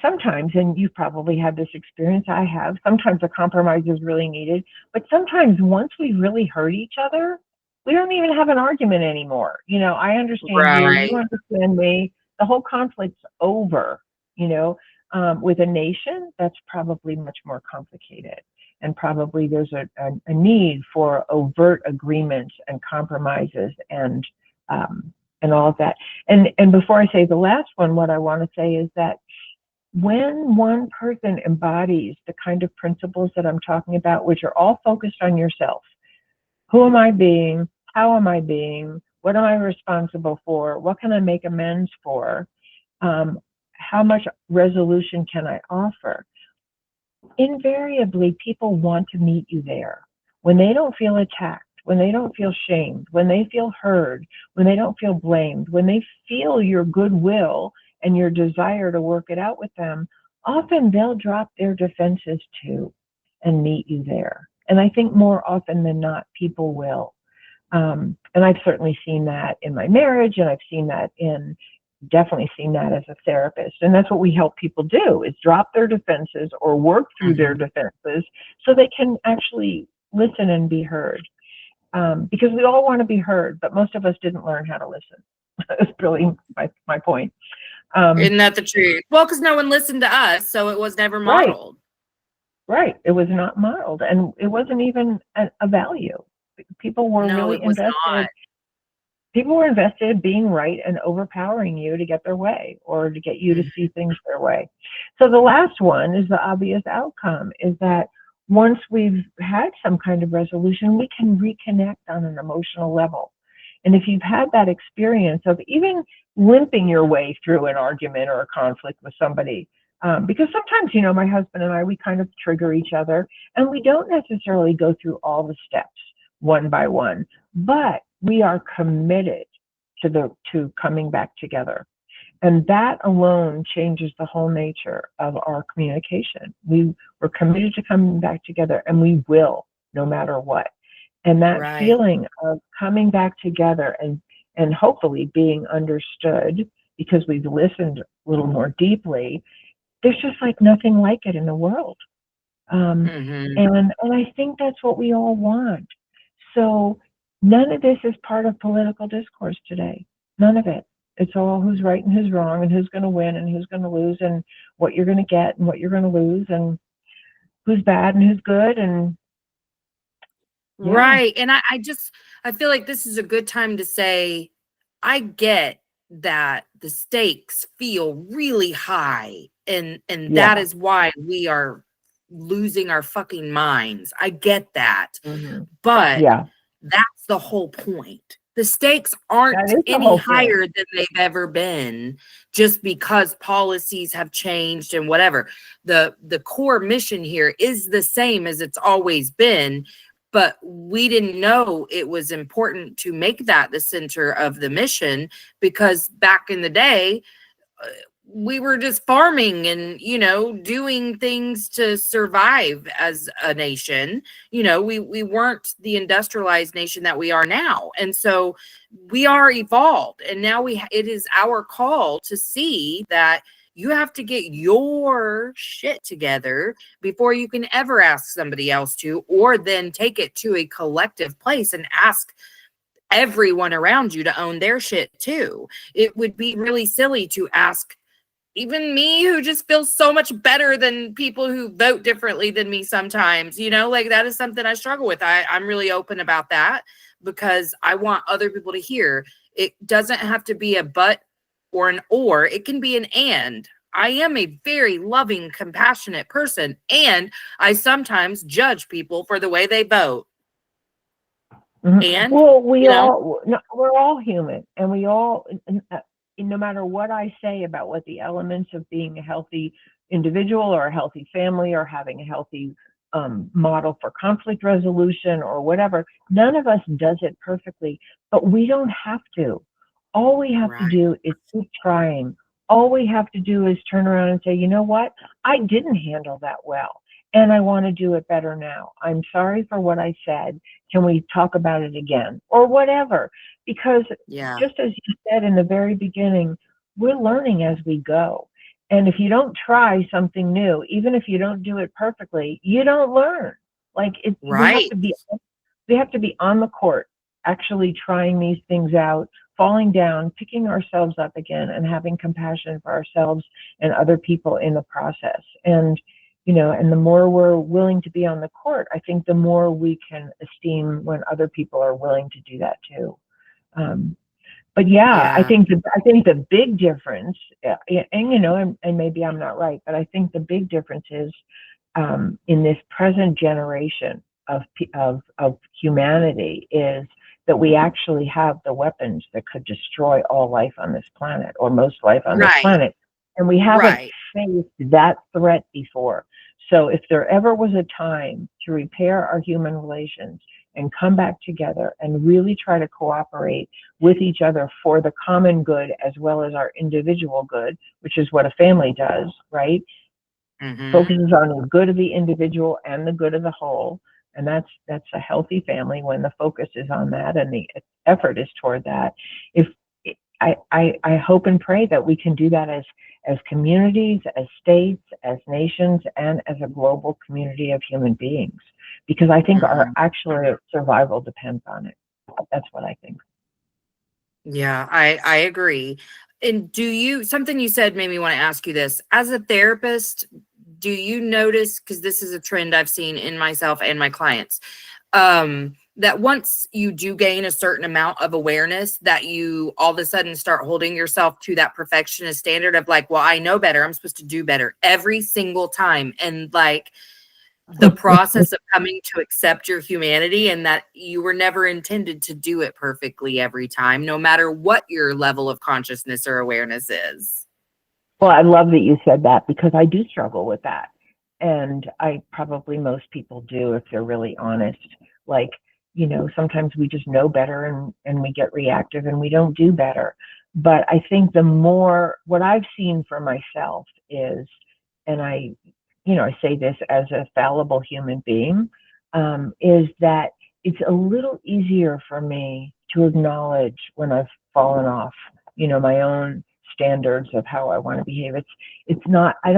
sometimes, and you've probably had this experience, I have, sometimes a compromise is really needed, but sometimes once we really hurt each other, we don't even have an argument anymore. I understand you understand me, the whole conflict's over. With a nation, that's probably much more complicated. And probably there's a need for overt agreements and compromises and all of that. And before I say the last one, what I want to say is that when one person embodies the kind of principles that I'm talking about, which are all focused on yourself, who am I being? How am I being? What am I responsible for? What can I make amends for? How much resolution can I offer? Invariably, people want to meet you there. When they don't feel attacked, when they don't feel shamed, when they feel heard, when they don't feel blamed, when they feel your goodwill and your desire to work it out with them, often they'll drop their defenses too and meet you there. And I think more often than not, people will. And I've certainly seen that in my marriage, and I've definitely seen that as a therapist. And that's what we help people do, is drop their defenses or work through their defenses so they can actually listen and be heard. Because we all want to be heard, but most of us didn't learn how to listen. That's really my point. Isn't that the truth? Well, because no one listened to us, so it was never modeled. Right. It was not modeled, and it wasn't even a value. People were really invested. Not. People were invested in being right and overpowering you to get their way, or to get you to see things their way. So the last one is the obvious outcome, is that once we've had some kind of resolution, we can reconnect on an emotional level. And if you've had that experience of even limping your way through an argument or a conflict with somebody, because sometimes, my husband and I, we kind of trigger each other, and we don't necessarily go through all the steps one by one, but we are committed to coming back together. And that alone changes the whole nature of our communication. We're committed to coming back together, and we will, no matter what. And that Right. feeling of coming back together and hopefully being understood because we've listened a little more deeply, there's just like nothing like it in the world. Mhm. And I think that's what we all want. So none of this is part of political discourse today. None of it. It's all who's right and who's wrong and who's going to win and who's going to lose and what you're going to get and what you're going to lose and who's bad and who's good. And yeah, Right. And I feel like this is a good time to say, I get that the stakes feel really high, and that yeah. is why we are losing our fucking minds. I get that. Mhm. But Yeah, that's the whole point. The stakes that aren't is the any whole point. higher than they've ever been just because policies have changed and whatever. The core mission here is the same as it's always been, but we didn't know it was important to make that the center of the mission because back in the day, we were just farming and doing things to survive as a nation. We weren't the industrialized nation that we are now, and so we are evolved, and now it is our call to see that you have to get your shit together before you can ever ask somebody else to, or then take it to a collective place and ask everyone around you to own their shit too. It would be really silly to ask even me, who just feels so much better than people who vote differently than me sometimes, like that is something I struggle with. I'm really open about that because I want other people to hear it doesn't have to be a but or an or, it can be an and. I am a very loving, compassionate person, and I sometimes judge people for the way they vote. Mhm. And, Well, we're all human, and we all, no matter what I say about what the elements of being a healthy individual or a healthy family or having a healthy model for conflict resolution or whatever, none of us does it perfectly, but we don't have to. All we have to right. do is keep trying. All we have to do is turn around and say, you know what? I didn't handle that well, and I want to do it better now. I'm sorry for what I said. Can we talk about it again or whatever? Because Yeah. just as you said in the very beginning, we're learning as we go. And if you don't try something new, even if you don't do it perfectly, you don't learn. Like Right. we have to be on the court, actually trying these things out, falling down, picking ourselves up again, and having compassion for ourselves and other people in the process. And and the more we're willing to be on the court, I think the more we can esteem when other people are willing to do that too. Um, but yeah, I Yeah. think the big difference, and maybe I'm not right, but I think the big difference is in this present generation of humanity is that we actually have the weapons that could destroy all life on this planet or most life on this Right. planet, and we haven't Right. faced that threat before. So if there ever was a time to repair our human relations and come back together and really try to cooperate with each other for the common good as well as our individual good, which is what a family does, right? Mm-hmm. Focuses on the good of the individual and the good of the whole. And that's a healthy family when the focus is on that and the effort is toward that. If I hope and pray that we can do that as communities, as states, as nations, and as a global community of human beings, because I think our Mm-hmm. actual survival depends on it. That's what I think. Yeah, I agree. And something you said made me want to ask you this. As a therapist, do you notice, because this is a trend I've seen in myself and my clients, that once you do gain a certain amount of awareness, that you all of a sudden start holding yourself to that perfectionist standard of like, well, I know better. I'm supposed to do better every single time. And like, the process of coming to accept your humanity, and that you were never intended to do it perfectly every time, no matter what your level of consciousness or awareness is. Well, I love that you said that, because I do struggle with that. And I probably, most people do, if they're really honest. Like, sometimes we just know better, and we get reactive and we don't do better. But I think what I've seen for myself is, and I say this as a fallible human being, is that it's a little easier for me to acknowledge when I've fallen off, my own standards of how I want to behave. It's not as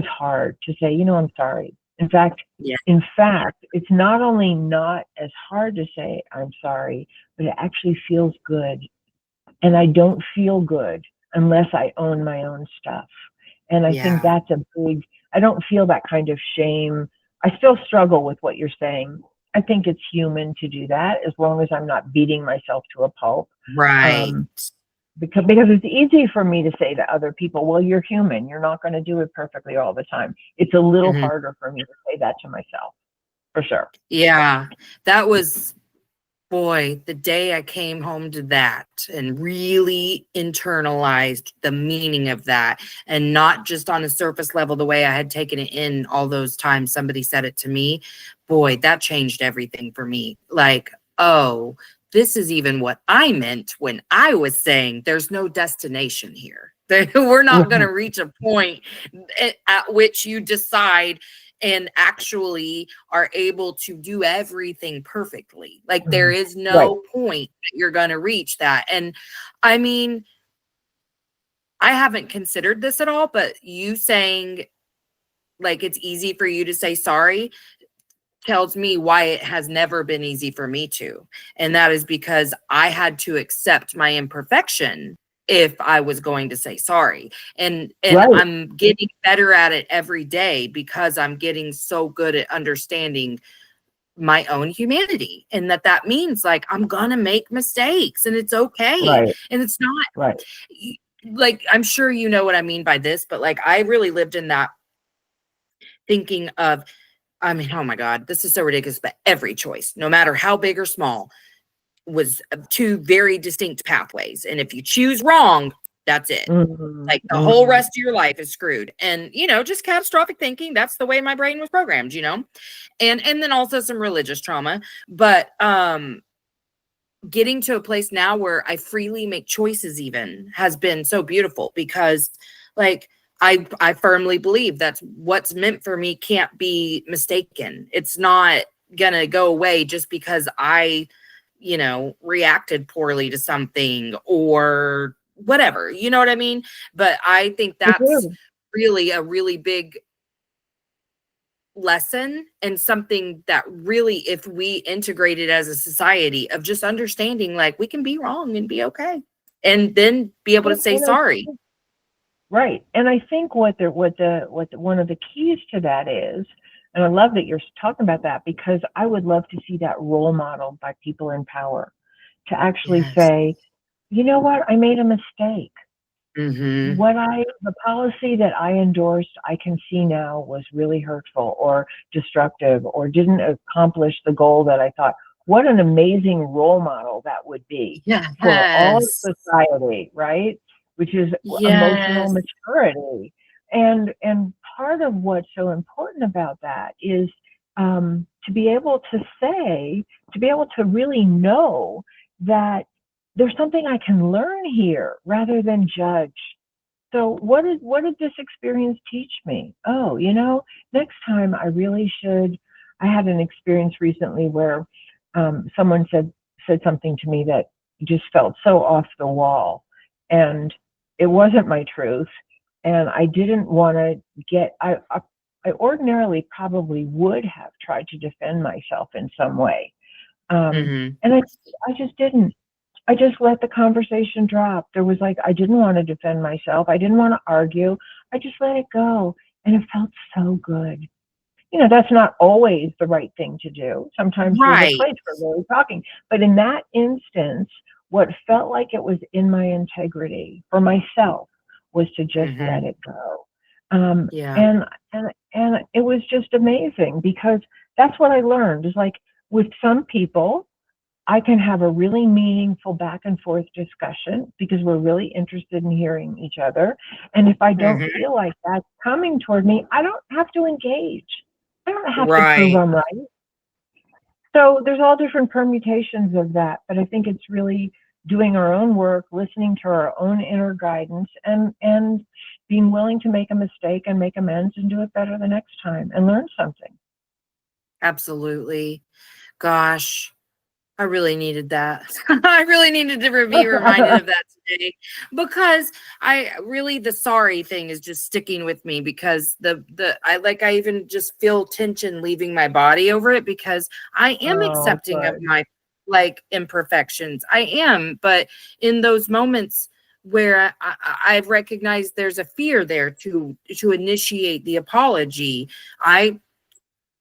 hard to say, I'm sorry. In fact, it's not only not as hard to say I'm sorry, but it actually feels good. And I don't feel good unless I own my own stuff. And I think that's I don't feel that kind of shame. I still struggle with what you're saying. I think it's human to do that, as long as I'm not beating myself to a pulp. Right. Because it's easy for me to say to other people, well, you're human. You're not going to do it perfectly all the time. It's a little harder for me to say that to myself, for sure. Yeah. That was, boy, the day I came home to that and really internalized the meaning of that, and not just on a surface level, the way I had taken it in all those times somebody said it to me, boy, that changed everything for me. Like, oh, this is even what I meant when I was saying there's no destination here. We're not going to reach a point at which you decide and actually are able to do everything perfectly. Like, there is no point that you're going to reach that. And I mean, I haven't considered this at all, but you saying like it's easy for you to say sorry tells me why it has never been easy for me to. And that is because I had to accept my imperfection if I was going to say sorry. And I'm getting better at it every day, because I'm getting so good at understanding my own humanity, and that means like I'm gonna make mistakes, and it's okay. And it's not like, I'm sure you know what I mean by this, but like I really lived in that thinking of, I mean, oh my God, this is so ridiculous, but every choice, no matter how big or small, was two very distinct pathways. And if you choose wrong, that's it. Like the whole rest of your life is screwed. And, just catastrophic thinking. That's the way my brain was programmed, and then also some religious trauma. But getting to a place now where I freely make choices even has been so beautiful, because like, I firmly believe that's what's meant for me can't be mistaken. It's not gonna go away just because I, reacted poorly to something or whatever. You know what I mean? But I think that's really a really big lesson, and something that really, if we integrate it as a society, of just understanding like we can be wrong and be okay, and then be able to say sorry. Right. And I think what one of the keys to that is, and I love that you're talking about that, because I would love to see that role model by people in power, to actually say, you know what, I made a mistake. The policy that I endorsed, I can see now was really hurtful or destructive, or didn't accomplish the goal that I thought. What an amazing role model that would be for all of society, right? Which is emotional maturity. And part of what's so important about that is to be able to really know that there's something I can learn here rather than judge. So what did this experience teach me? Oh, next time I really should. I had an experience recently where someone said something to me that just felt so off the wall, and it wasn't my truth, and I didn't want to I ordinarily probably would have tried to defend myself in some way. And I just didn't. I just let the conversation drop. There was I didn't want to defend myself. I didn't want to argue. I just let it go, and it felt so good. That's not always the right thing to do. Sometimes there's a place for really talking. But in that instance, what felt like it was in my integrity for myself was to just let it go. And And it was just amazing because that's what I learned is like with some people, I can have a really meaningful back and forth discussion because we're really interested in hearing each other. And if I don't Mhm. feel like that's coming toward me, I don't have to engage. I don't have to prove Right. I'm right. So there's all different permutations of that, but I think it's really doing our own work, listening to our own inner guidance, and being willing to make a mistake and make amends and do it better the next time and learn something. Absolutely. Gosh, I really needed that. I really needed to be reminded of that today because I really the sorry thing is just sticking with me because I even just feel tension leaving my body over it because I am Oh, accepting of good. my like imperfections. I am, but in those moments where I've recognized there's a fear there to initiate the apology,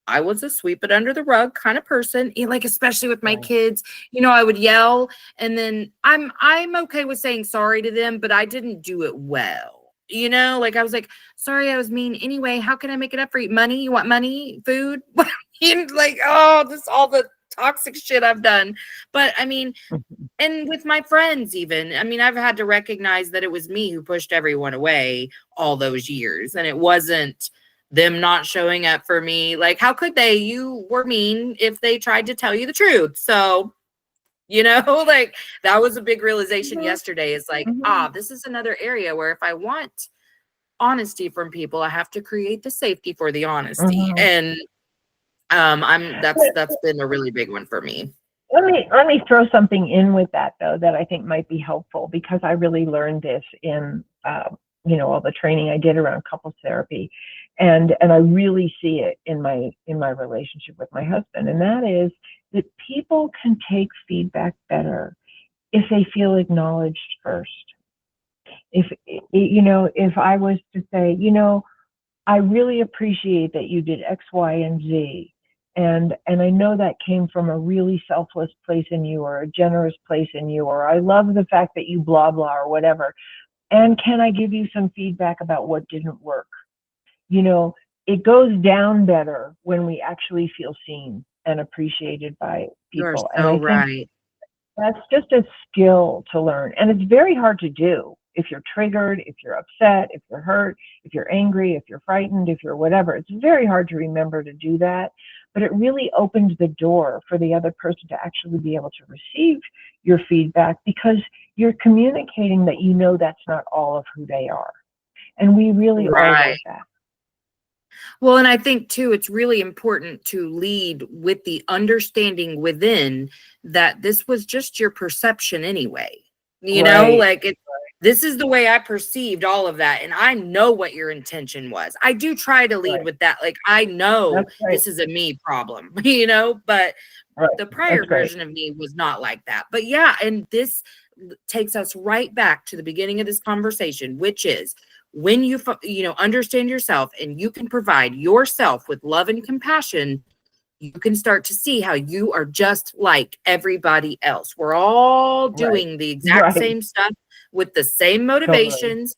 I was a sweep it under the rug kind of person, like especially with my Right. kids. I would yell, and then I'm okay with saying sorry to them, but I didn't do it well. Like I was like, sorry, I was mean. Anyway, how can I make it up for you? Money? You want money? Food? Like, oh, this all the toxic shit I've done. But I mean, and with my friends, even, I mean, I've had to recognize that it was me who pushed everyone away all those years, and it wasn't them not showing up for me. Like, how could they? You were mean if they tried to tell you the truth. So, like that was a big realization Mhm, yesterday. Is like, mhm, this is another area where if I want honesty from people, I have to create the safety for the honesty. mhm. And I'm that's been a really big one for me. Let me throw something in with that though that I think might be helpful because I really learned this in all the training I did around couples therapy, and I really see it in my relationship with my husband, and that is that people can take feedback better if they feel acknowledged first. If I was to say, I really appreciate that you did X, Y, and Z. And I know that came from a really selfless place in you or a generous place in you, or I love the fact that you blah blah or whatever. And can I give you some feedback about what didn't work? You know, it goes down better when we actually feel seen and appreciated by You're people. And so I think right. that's just a skill to learn. And it's very hard to do if you're triggered, if you're upset, if you're hurt, if you're angry, if you're frightened, if you're whatever. It's very hard to remember to do that. But it really opens the door for the other person to actually be able to receive your feedback because you're communicating that that's not all of who they are. And we really all Right. want that. Well, and I think too, it's really important to lead with the understanding within that this was just your perception anyway. Right. Like this is the way I perceived all of that. And I know what your intention was. I do try to lead Right. with that. Like I know That's right. this is a me problem, but Right. the prior That's great. version of me was not like that. But yeah, and this takes us right back to the beginning of this conversation, which is when you understand yourself and you can provide yourself with love and compassion, you can start to see how you are just like everybody else. We're all Right. doing the exact Right. same stuff with the same Totally. motivations,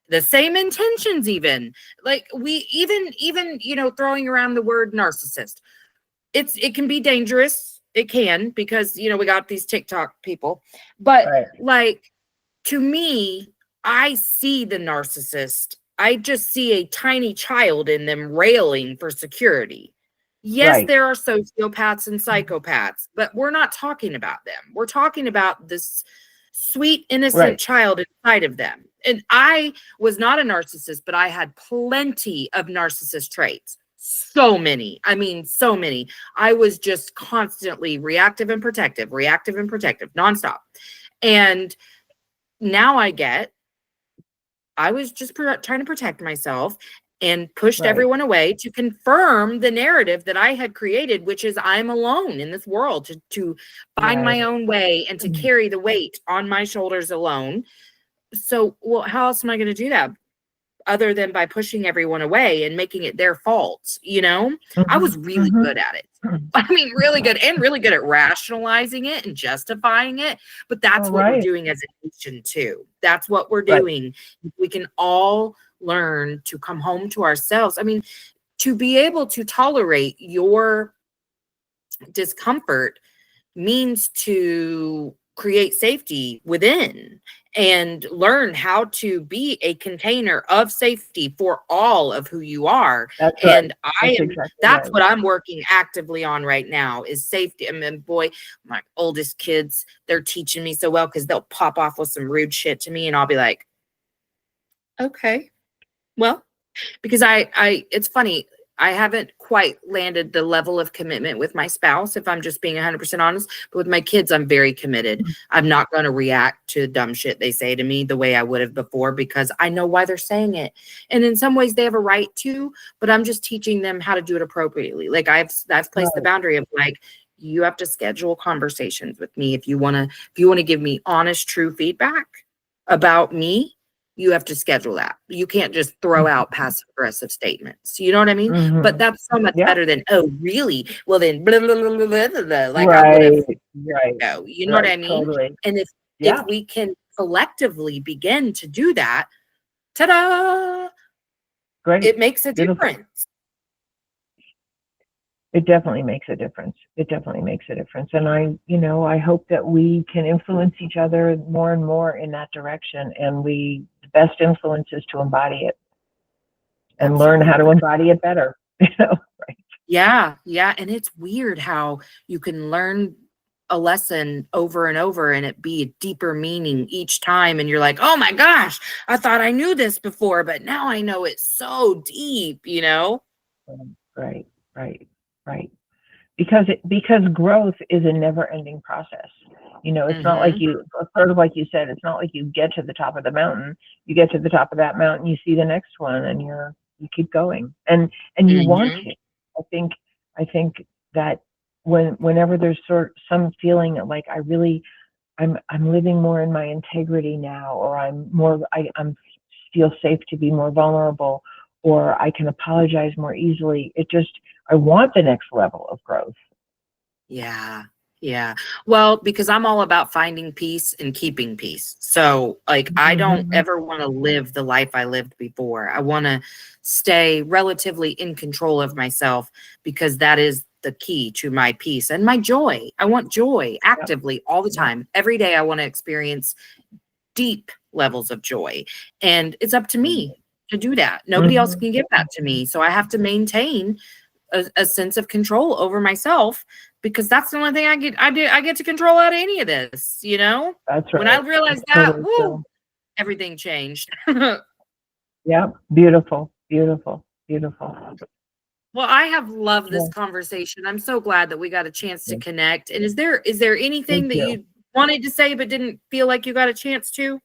the same intentions, even like we even throwing around the word narcissist. It can be dangerous. It can, because we got these TikTok people. But Right. like, to me, I see the narcissist. I just see a tiny child in them railing for security. Yes, Right. there are sociopaths and psychopaths, but we're not talking about them. We're talking about this sweet, innocent Right. child inside of them. And I was not a narcissist, but I had plenty of narcissist traits. So many. I mean, so many. I was just constantly reactive and protective, nonstop. And now I was just trying to protect myself and pushed Right. everyone away to confirm the narrative that I had created, which is I'm alone in this world to find Right. my own way and to carry the weight on my shoulders alone. So, well, how else am I going to do that other than by pushing everyone away and making it their fault? I Mhm. was really Mhm. good at it. I mean, really good, and really good at rationalizing it and justifying it. But All that's what we're right. doing as a nation too. That's what we're Right. doing. We can all learn to come home to ourselves. I mean, to be able to tolerate your discomfort means to create safety within and learn how to be a container of safety for all of who you are. That's right. And That's what I'm working actively on right now is safety. I mean, boy, my oldest kids, they're teaching me so well because they'll pop off with some rude shit to me and I'll be like, okay, well, because it's funny. I haven't quite landed the level of commitment with my spouse, if I'm just being 100% honest. But with my kids, I'm very committed. I'm not going to react to dumb shit they say to me the way I would have before because I know why they're saying it. And in some ways, they have a right to, but I'm just teaching them how to do it appropriately. Like I've placed the boundary of like, you have to schedule conversations with me if you want to give me honest, true feedback about me. You have to schedule that. You can't just throw out passive aggressive statements. You know what I mean? Mm-hmm. But that's so much better than, oh, really? Well, then, blah, blah, blah, blah, blah, blah, like right, I would have. right. No, you know what I mean? Totally. And if we can collectively begin to do that, ta-da! Great. It makes a difference. It definitely makes a difference. It definitely makes a difference. And I hope that we can influence each other more and more in that direction. And the best influence is to embody it and learn how to embody it better. Right? Yeah. Yeah. And it's weird how you can learn a lesson over and over and it be a deeper meaning each time. And you're like, oh my gosh, I thought I knew this before, but now I know it's so deep, Right. Because growth is a never-ending process. It's not like sort of like you said, it's not like you get to the top of the mountain. You get to the top of that mountain, you see the next one, and you keep going, and you want to. I think that whenever there's some feeling like I'm living more in my integrity now, or I'm feel safe to be more vulnerable, or I can apologize more easily. I want the next level of growth. Yeah. Yeah. Well, because I'm all about finding peace and keeping peace. So I don't ever want to live the life I lived before. I want to stay relatively in control of myself because that is the key to my peace and my joy. I want joy actively all the time. Every day I want to experience deep levels of joy. And it's up to me to do that. Nobody else can give that to me. So I have to maintain a sense of control over myself because that's the only thing I get to control out of any of this, That's right. When I realized that, everything changed. Yeah. Beautiful. Well, I have loved this conversation. I'm so glad that we got a chance to connect. And is there anything that you wanted to say but didn't feel like you got a chance to?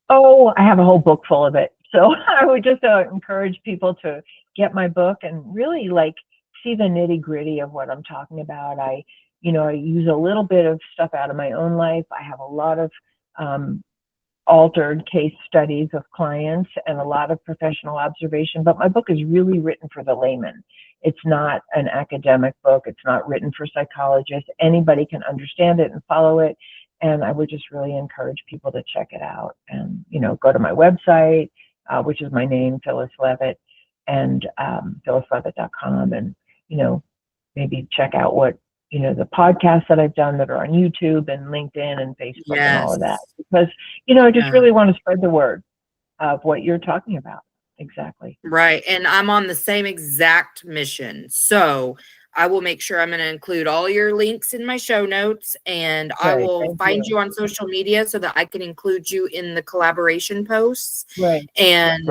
Oh, I have a whole book full of it. So I would just encourage people to get my book and really see the nitty gritty of what I'm talking about. I use a little bit of stuff out of my own life. I have a lot of altered case studies of clients and a lot of professional observation, but my book is really written for the layman. It's not an academic book. It's not written for psychologists. Anybody can understand it and follow it. And I would just really encourage people to check it out and, go to my website, which is my name, Phyllis Levitt, and phyllislevitt.com, and, maybe check out what, the podcasts that I've done that are on YouTube and LinkedIn and Facebook and all of that. Because, I just really want to spread the word of what you're talking about. Exactly. Right. And I'm on the same exact mission. So I will make sure I'm going to include all your links in my show notes, and I will find you on social media so that I can include you in the collaboration posts. Right. And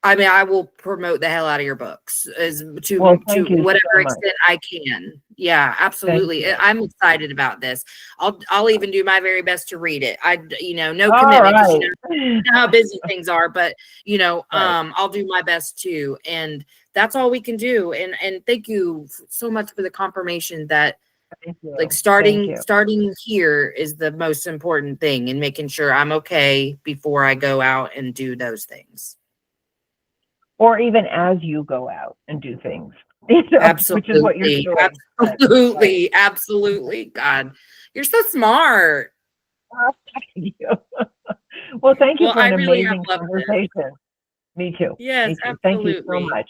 I will promote the hell out of your books to whatever extent I can. Yeah, absolutely. I'm excited about this. I'll even do my very best to read it. No commitment. Right. You know how busy things are, but I'll do my best too. And that's all we can do. And thank you so much for the confirmation that starting here is the most important thing, and making sure I'm okay before I go out and do those things. Or even as you go out and do things. Absolutely. Which is what you're doing. Absolutely. Absolutely. God, you're so smart. Thank you. Well, thank you for an amazing conversation. Me too. Yes, Me too. Thank you so absolutely. much.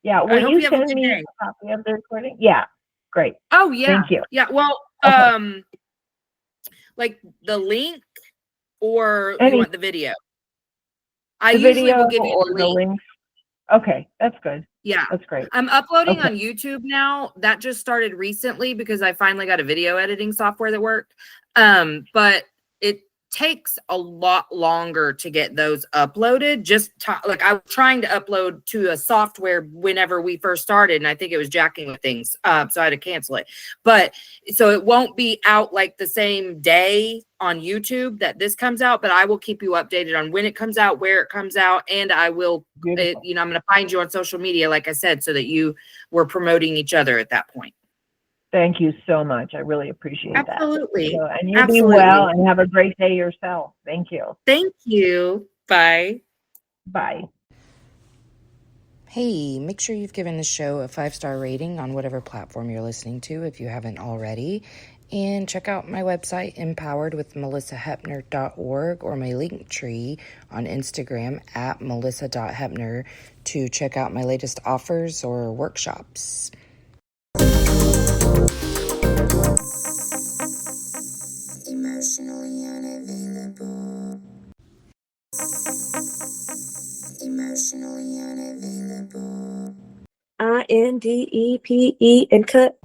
Yeah. I Will hope you you have a send good me day. a copy of the recording? Yeah. Great. Oh yeah. Thank you. Yeah. Well, Okay. like the link, or you Any want the video? I the usually video will give you or the the link. links? Okay, that's good. Yeah. That's great. I'm uploading Okay. on YouTube now. That just started recently because I finally got a video editing software that worked. But it takes a lot longer to get those uploaded. Like I was trying to upload to a software whenever we first started, and I think it was jacking with things. So I had to cancel it. But so it won't be out like the same day on YouTube that this comes out, but I will keep you updated on when it comes out, where it comes out, and I will Beautiful. I'm going to find you on social media, like I said, so that you were promoting each other at that point. Thank you so much. I really appreciate that. Absolutely. So, and you be Absolutely. well and have a great day yourself. Thank you. Thank you. Bye. Bye. Hey, make sure you've given the show a 5-star rating on whatever platform you're listening to if you haven't already. And check out my website, empoweredwithmelissahepner.org, or my link tree on Instagram at melissa.hepner to check out my latest offers or workshops. Emotionally unavailable. Emotionally unavailable. INDEPE and cut.